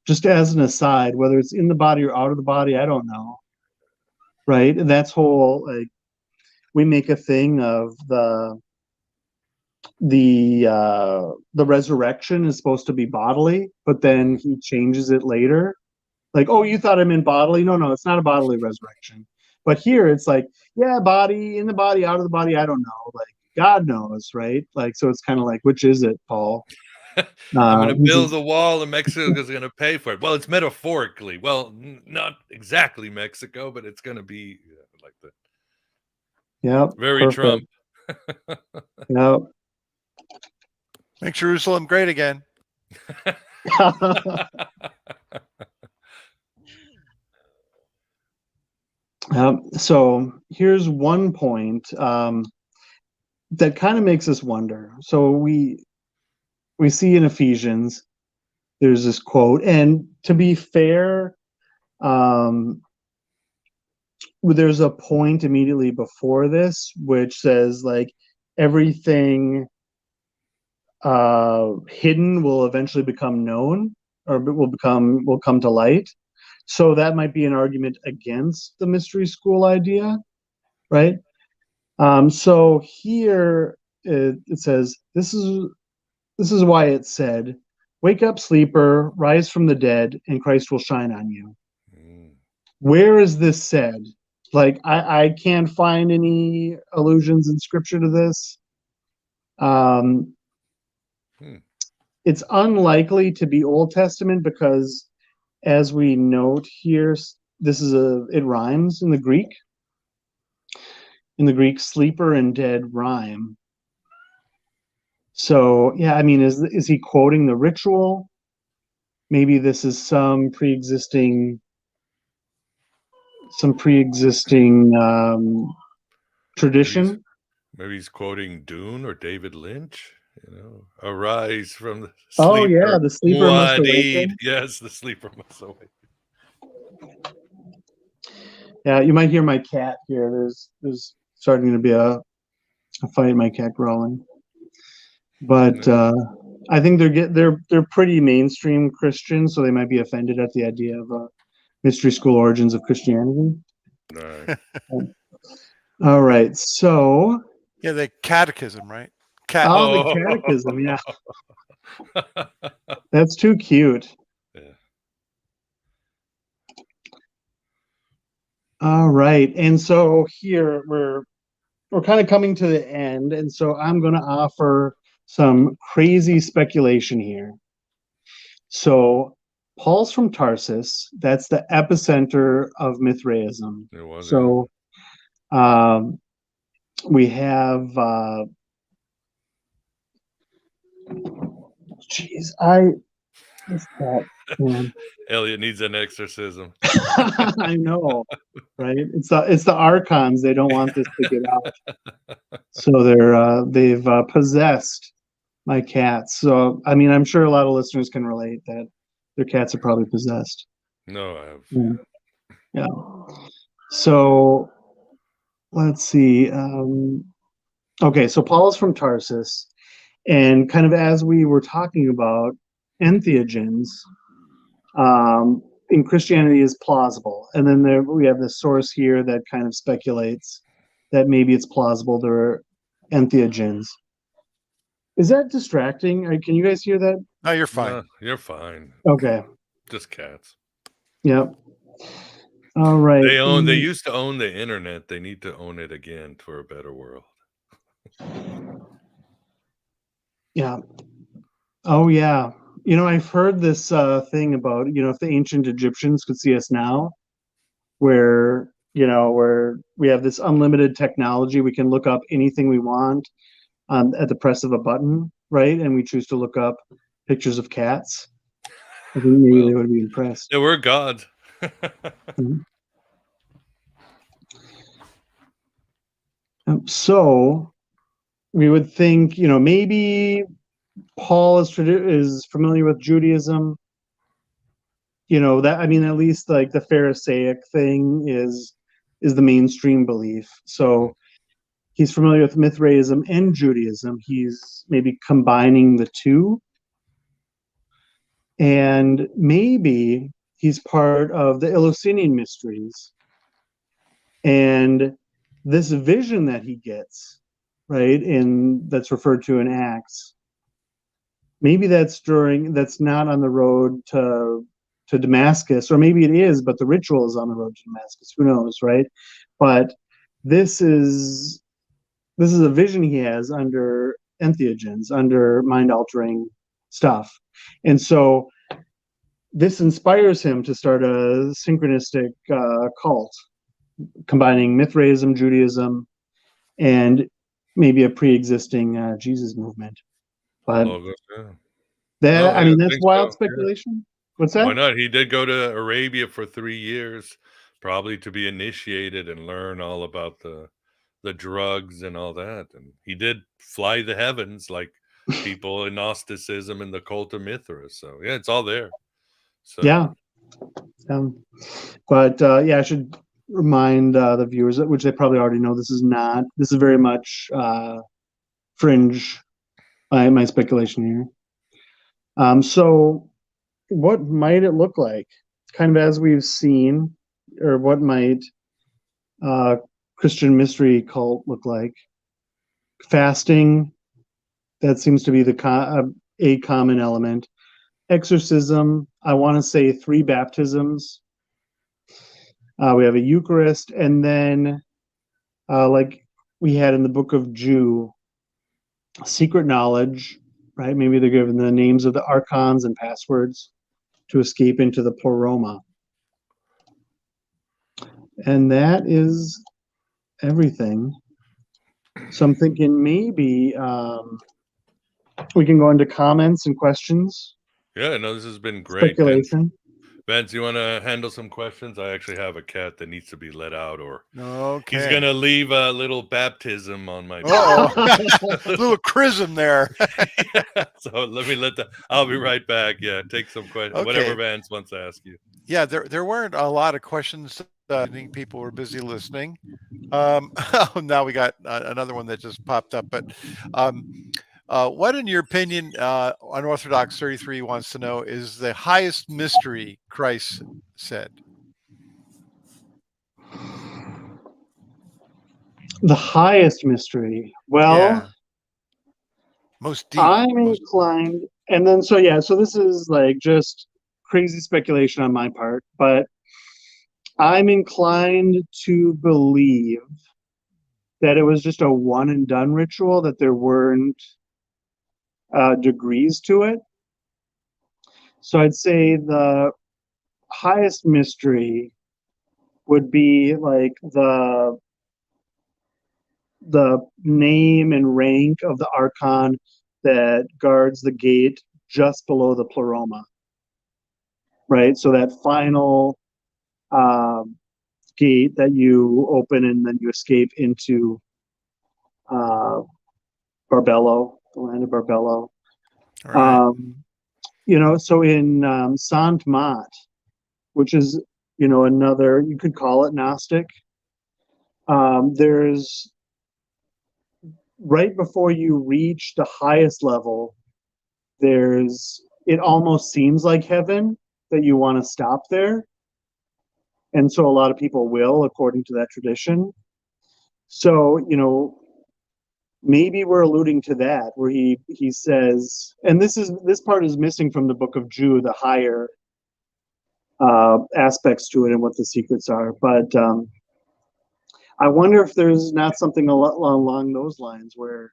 just as an aside, whether it's in the body or out of the body, I don't know. Right? And that's whole, like, we make a thing of the resurrection is supposed to be bodily, but then he changes it later. Like, oh, you thought I meant bodily? No, it's not a bodily resurrection. But here it's like, yeah, body, in the body, out of the body, I don't know. Like, God knows, right? Like, so it's kind of like, which is it, Paul? I'm going to build a wall and Mexico is going to pay for it. Well, it's metaphorically. Well, not exactly Mexico, but it's going to be like that. Yeah. Very perfect. Trump. Yeah. Make Jerusalem great again. So here's one point that kind of makes us wonder. So we see in Ephesians, there's this quote, and to be fair, there's a point immediately before this which says like everything hidden will eventually become known, or will come to light. So that might be an argument against the mystery school idea, right? So here it says, this is why it said, wake up, sleeper, rise from the dead, and Christ will shine on you. Where is this said? Like I can't find any allusions in scripture to this. It's unlikely to be Old Testament because, as we note here, it rhymes in the Greek. In the Greek, sleeper and dead rhyme. So yeah, I mean, is he quoting the ritual? Maybe this is some pre-existing tradition. Maybe he's quoting Dune or David Lynch. Arise from the Oh sleeper. yeah, the sleeper must awaken. Yes, the sleeper must awaken. Yeah, you might hear my cat here. There's starting to be a fight. My cat growling. But I think they're pretty mainstream Christians, so they might be offended at the idea of mystery school origins of Christianity. Right. All right, so Yeah, the catechism, right? the catechism, yeah. That's too cute. Yeah. All right, and so here we're kind of coming to the end, and so I'm going to offer some crazy speculation here. So Paul's from Tarsus. That's the epicenter of Mithraism. So we have Elliott needs an exorcism. I know, right? It's the archons. They don't want this to get out, so they've possessed my cats. So I mean, I'm sure a lot of listeners can relate that their cats are probably possessed. No, I have. Yeah. So let's see. Okay, so Paul is from Tarsus, and kind of as we were talking about, entheogens in Christianity is plausible. And then we have this source here that kind of speculates that maybe it's plausible there are entheogens. Is that distracting? Can you guys hear that? No, you're fine. No, you're fine. Okay. Just cats. Yep. All right. They used to own the internet. They need to own it again for a better world. Yeah. Oh yeah. I've heard this thing about, if the ancient Egyptians could see us now, where we have this unlimited technology, we can look up anything we want at the press of a button, right? And we choose to look up pictures of cats. I think maybe they would be impressed. Yeah, we're gods. So we would think, maybe Paul is familiar with Judaism. At least like the Pharisaic thing is the mainstream belief. So he's familiar with Mithraism and Judaism. He's maybe combining the two. And maybe he's part of the Eleusinian mysteries. And this vision that he gets, right, that's referred to in Acts, maybe that's not on the road to Damascus, or maybe it is, but the ritual is on the road to Damascus. Who knows, right? But this is a vision he has under entheogens, under mind-altering stuff. And so this inspires him to start a synchronistic cult, combining Mithraism, Judaism, and maybe a pre-existing Jesus movement. But that's wild speculation. Yeah. What's that? Why not? He did go to Arabia for 3 years, probably to be initiated and learn all about the drugs and all that. And he did fly the heavens like people in Gnosticism and the cult of Mithras. So yeah, it's all there. So yeah. But I should remind the viewers, which they probably already know, this is very much fringe, my speculation here. So what might it look like? Kind of as we've seen, or what might Christian mystery cult look like? Fasting, that seems to be a common element. Exorcism, I want to say 3 baptisms. We have a Eucharist, and then like we had in the book of Jude, secret knowledge, right? Maybe they're given the names of the archons and passwords to escape into the pleroma. And that is everything. So I'm thinking maybe we can go into comments and questions. Yeah, no, this has been great. Speculation. Vince, you want to handle some questions? I actually have a cat that needs to be let out, or Okay. he's going to leave a little baptism on my a little chrism there. Yeah, so I'll be right back. Yeah, take some questions. Okay. Whatever Vance wants to ask you. Yeah, there weren't a lot of questions. I think people were busy listening. Now we got another one that just popped up. But what, in your opinion, Unorthodox 33 wants to know, is the highest mystery Christ said? The highest mystery. Well, yeah. Most deep. I'm inclined, and then so this is like just crazy speculation on my part, but I'm inclined to believe that it was just a one and done ritual, that there weren't degrees to it. So I'd say the highest mystery would be like the name and rank of the archon that guards the gate just below the pleroma, right? So that final gate that you open and then you escape into Barbello, the land of Barbello. Right. So in Sant Mat, which is, another, you could call it Gnostic, there's, right before you reach the highest level, it almost seems like heaven, that you want to stop there. And so a lot of people will, according to that tradition. So, maybe we're alluding to that, where he says, and this part is missing from the book of Jude, the higher aspects to it and what the secrets are. But I wonder if there's not something along those lines where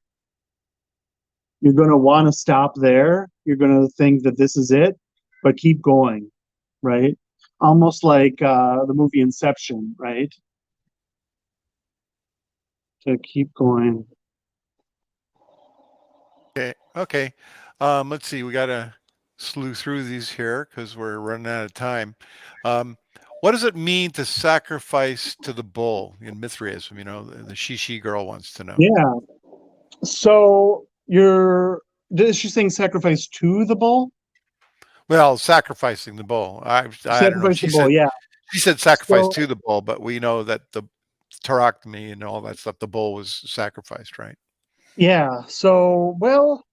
you're going to want to stop there. You're going to think that this is it, but keep going, right? Almost like the movie Inception, right? To keep going. Okay. Let's see. We got to slew through these here because we're running out of time. What does it mean to sacrifice to the bull in Mithraism? The Shishi girl wants to know. Yeah. So is she saying sacrifice to the bull? Well, sacrificing the bull. I don't know. Sacrifice the bull, yeah. She said sacrifice to the bull, but we know that the Tarakmi and all that stuff, the bull was sacrificed, right? Yeah. So, well,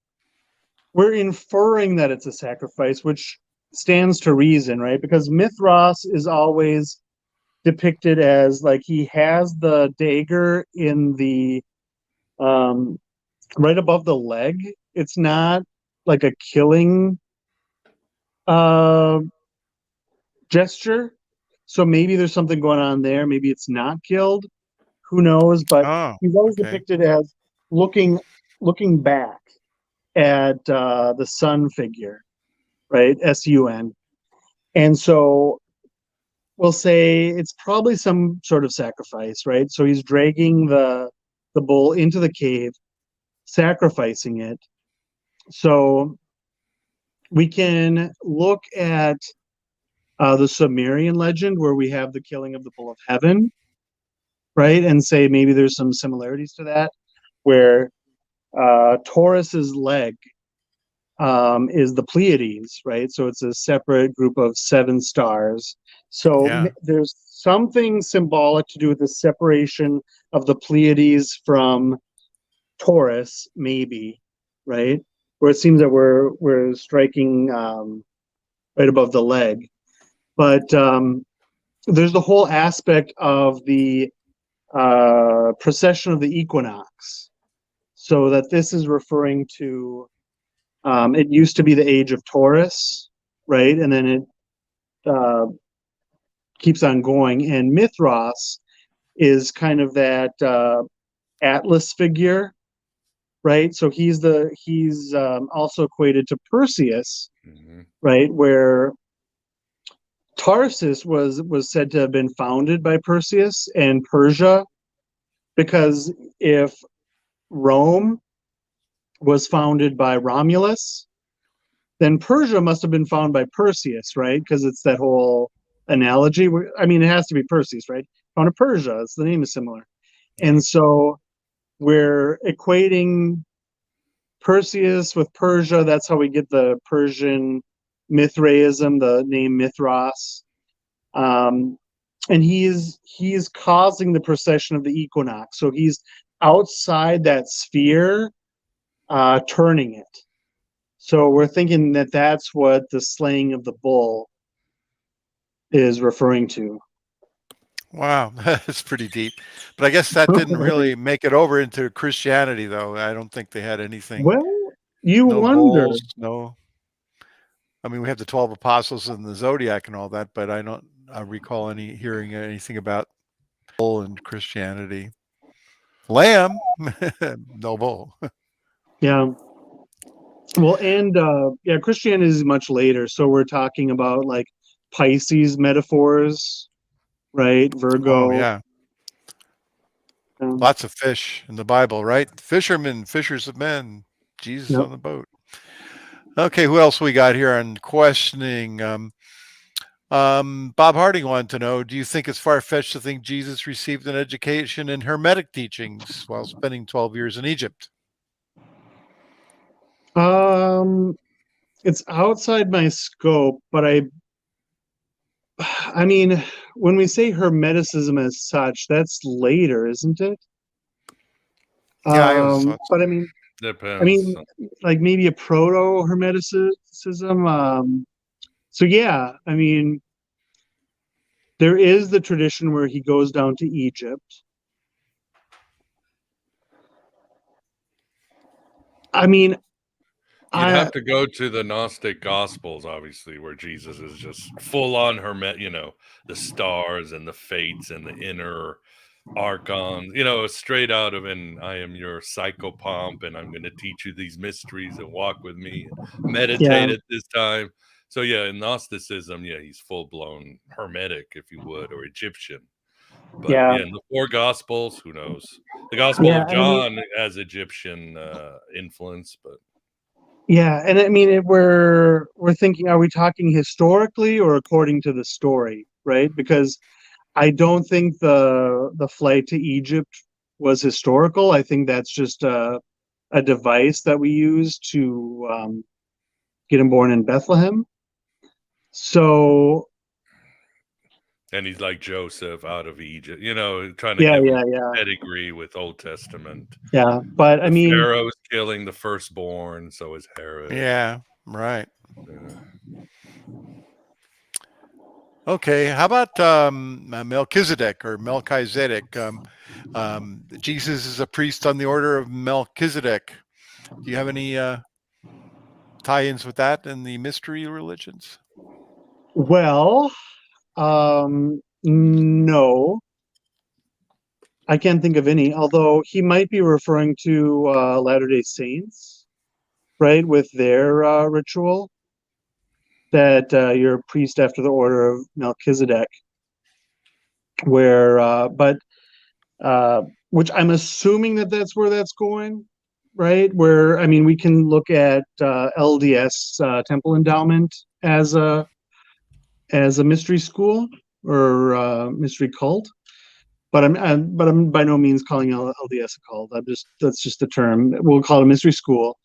we're inferring that it's a sacrifice, which stands to reason, right? Because Mithras is always depicted as like he has the dagger in the right above the leg. It's not like a killing gesture. So maybe there's something going on there. Maybe it's not killed. Who knows? But he's always depicted as looking back at the sun figure, right? S-U-N. And so we'll say it's probably some sort of sacrifice, right? So he's dragging the bull into the cave, sacrificing it. So we can look at the Sumerian legend where we have the killing of the bull of heaven, right? And say maybe there's some similarities to that, where Taurus's leg is the Pleiades, right? So it's a separate group of 7 stars. So there's something symbolic to do with the separation of the Pleiades from Taurus, maybe, right? Where it seems that we're striking right above the leg. But there's the whole aspect of the precession of the equinox. So that this is referring to, it used to be the age of Taurus, right? And then it keeps on going. And Mithras is kind of that Atlas figure, right? So he's also equated to Perseus, right? Where Tarsus was said to have been founded by Perseus and Persia, because if Rome was founded by Romulus, then Persia must have been founded by Perseus, right? Because it's that whole analogy. I mean, it has to be Perseus, right? Founded Persia. It's, the name is similar. And so we're equating Perseus with Persia. That's how we get the Persian Mithraism, the name Mithras. And he's causing the precession of the equinox. So he's outside that sphere, turning it. So we're thinking that that's what the slaying of the bull is referring to. Wow, that's pretty deep. But I guess that didn't really make it over into Christianity, though. I don't think they had anything. Well, you no wonder. bulls, no. I mean, we have the 12 apostles and the zodiac and all that, but I don't recall hearing anything about bull and Christianity. Lamb, no bull. Yeah. Well, and Christianity is much later. So we're talking about like Pisces metaphors, right? Virgo. Oh, yeah. Lots of fish in the Bible, right? Fishermen, fishers of men, Jesus on the boat. Okay, who else we got here on questioning? Bob Harding wanted to know, do you think it's far-fetched to think Jesus received an education in Hermetic teachings while spending 12 years in Egypt? It's outside my scope, but I mean, when we say Hermeticism as such, that's later, isn't it? Yeah, but I mean, depends. I mean, like maybe a proto-Hermeticism. So yeah, I mean, there is the tradition where he goes down to Egypt. I mean, you'd have to go to the Gnostic Gospels, obviously, where Jesus is just full on hermet, the stars and the fates and the inner archons, straight out of "and I am your psychopomp, and I'm going to teach you these mysteries and walk with me and meditate at this time." So yeah, in Gnosticism, he's full blown Hermetic, if you would, or Egyptian. But in the 4 Gospels, who knows? The Gospel of John has Egyptian influence, but. Yeah, and I mean, we're thinking, are we talking historically or according to the story, right? Because I don't think the flight to Egypt was historical. I think that's just a device that we use to get him born in Bethlehem. So. And he's like Joseph out of Egypt, trying to give him pedigree with Old Testament. Yeah, but I mean, Pharaoh's killing the firstborn, so is Herod. Yeah, right. Okay, how about Melchizedek or Melchizedek? Jesus is a priest on the order of Melchizedek. Do you have any tie-ins with that in the mystery religions? Well, no. I can't think of any, although he might be referring to Latter-day Saints, right, with their ritual, that you're a priest after the order of Melchizedek, where, which I'm assuming that's where that's going, right? Where, I mean, we can look at LDS Temple Endowment as a mystery school or mystery cult. But I'm by no means calling LDS a cult. That's just the term. We'll call it a mystery school.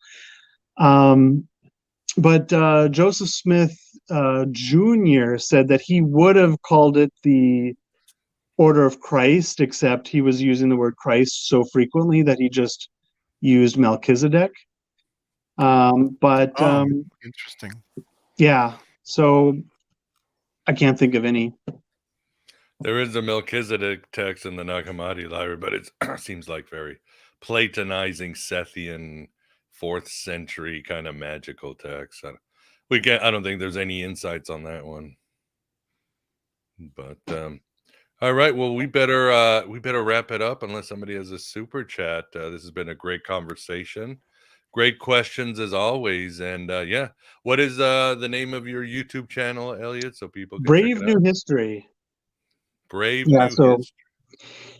But Joseph Smith Jr. said that he would have called it the Order of Christ, except he was using the word Christ so frequently that he just used Melchizedek. Interesting. Yeah. So I can't think of any. There is a Melchizedek text in the Nag Hammadi library, but it seems like very Platonizing Sethian 4th century kind of magical text. I don't think there's any insights on that one. But all right, well, we better wrap it up unless somebody has a super chat. This has been a great conversation. Great questions as always. And yeah, what is the name of your YouTube channel, Elliot, so people can check Brave it New out? History. Brave Yeah, New so History.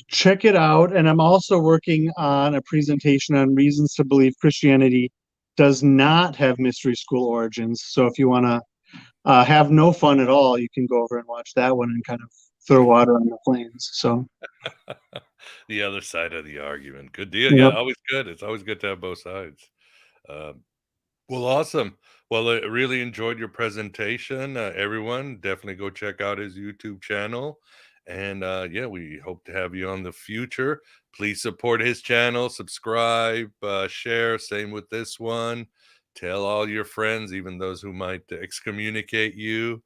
check it out. And I'm also working on a presentation on reasons to believe Christianity does not have mystery school origins. So if you want to have no fun at all, you can go over and watch that one and kind of throw water on the flames. So, The other side of the argument. Good deal. Yeah, yep. always good. It's always good to have both sides. Um, Well, awesome. Well, I really enjoyed your presentation. Everyone, definitely go check out his YouTube channel. And yeah, we hope to have you on the future. Please support his channel, subscribe, share. Same with this one. Tell all your friends, even those who might excommunicate you.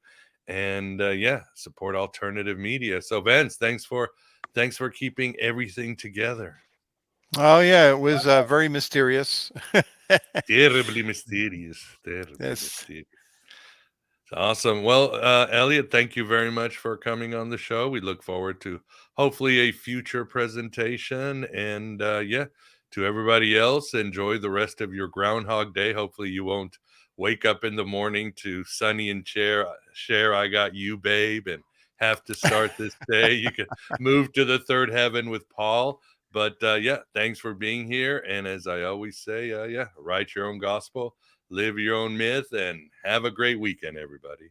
And yeah, support alternative media. So, Vince, thanks for keeping everything together. Oh yeah, it was very mysterious. Terribly mysterious. Terribly Yes. mysterious. Awesome. Well, Elliot, thank you very much for coming on the show. We look forward to hopefully a future presentation. And yeah, to everybody else, enjoy the rest of your Groundhog Day. Hopefully, you won't wake up in the morning to Sonny and share I got you, babe, and have to start this day. You can move to the third heaven with Paul. But yeah, thanks for being here. And as I always say, yeah, write your own gospel, live your own myth, and have a great weekend, everybody.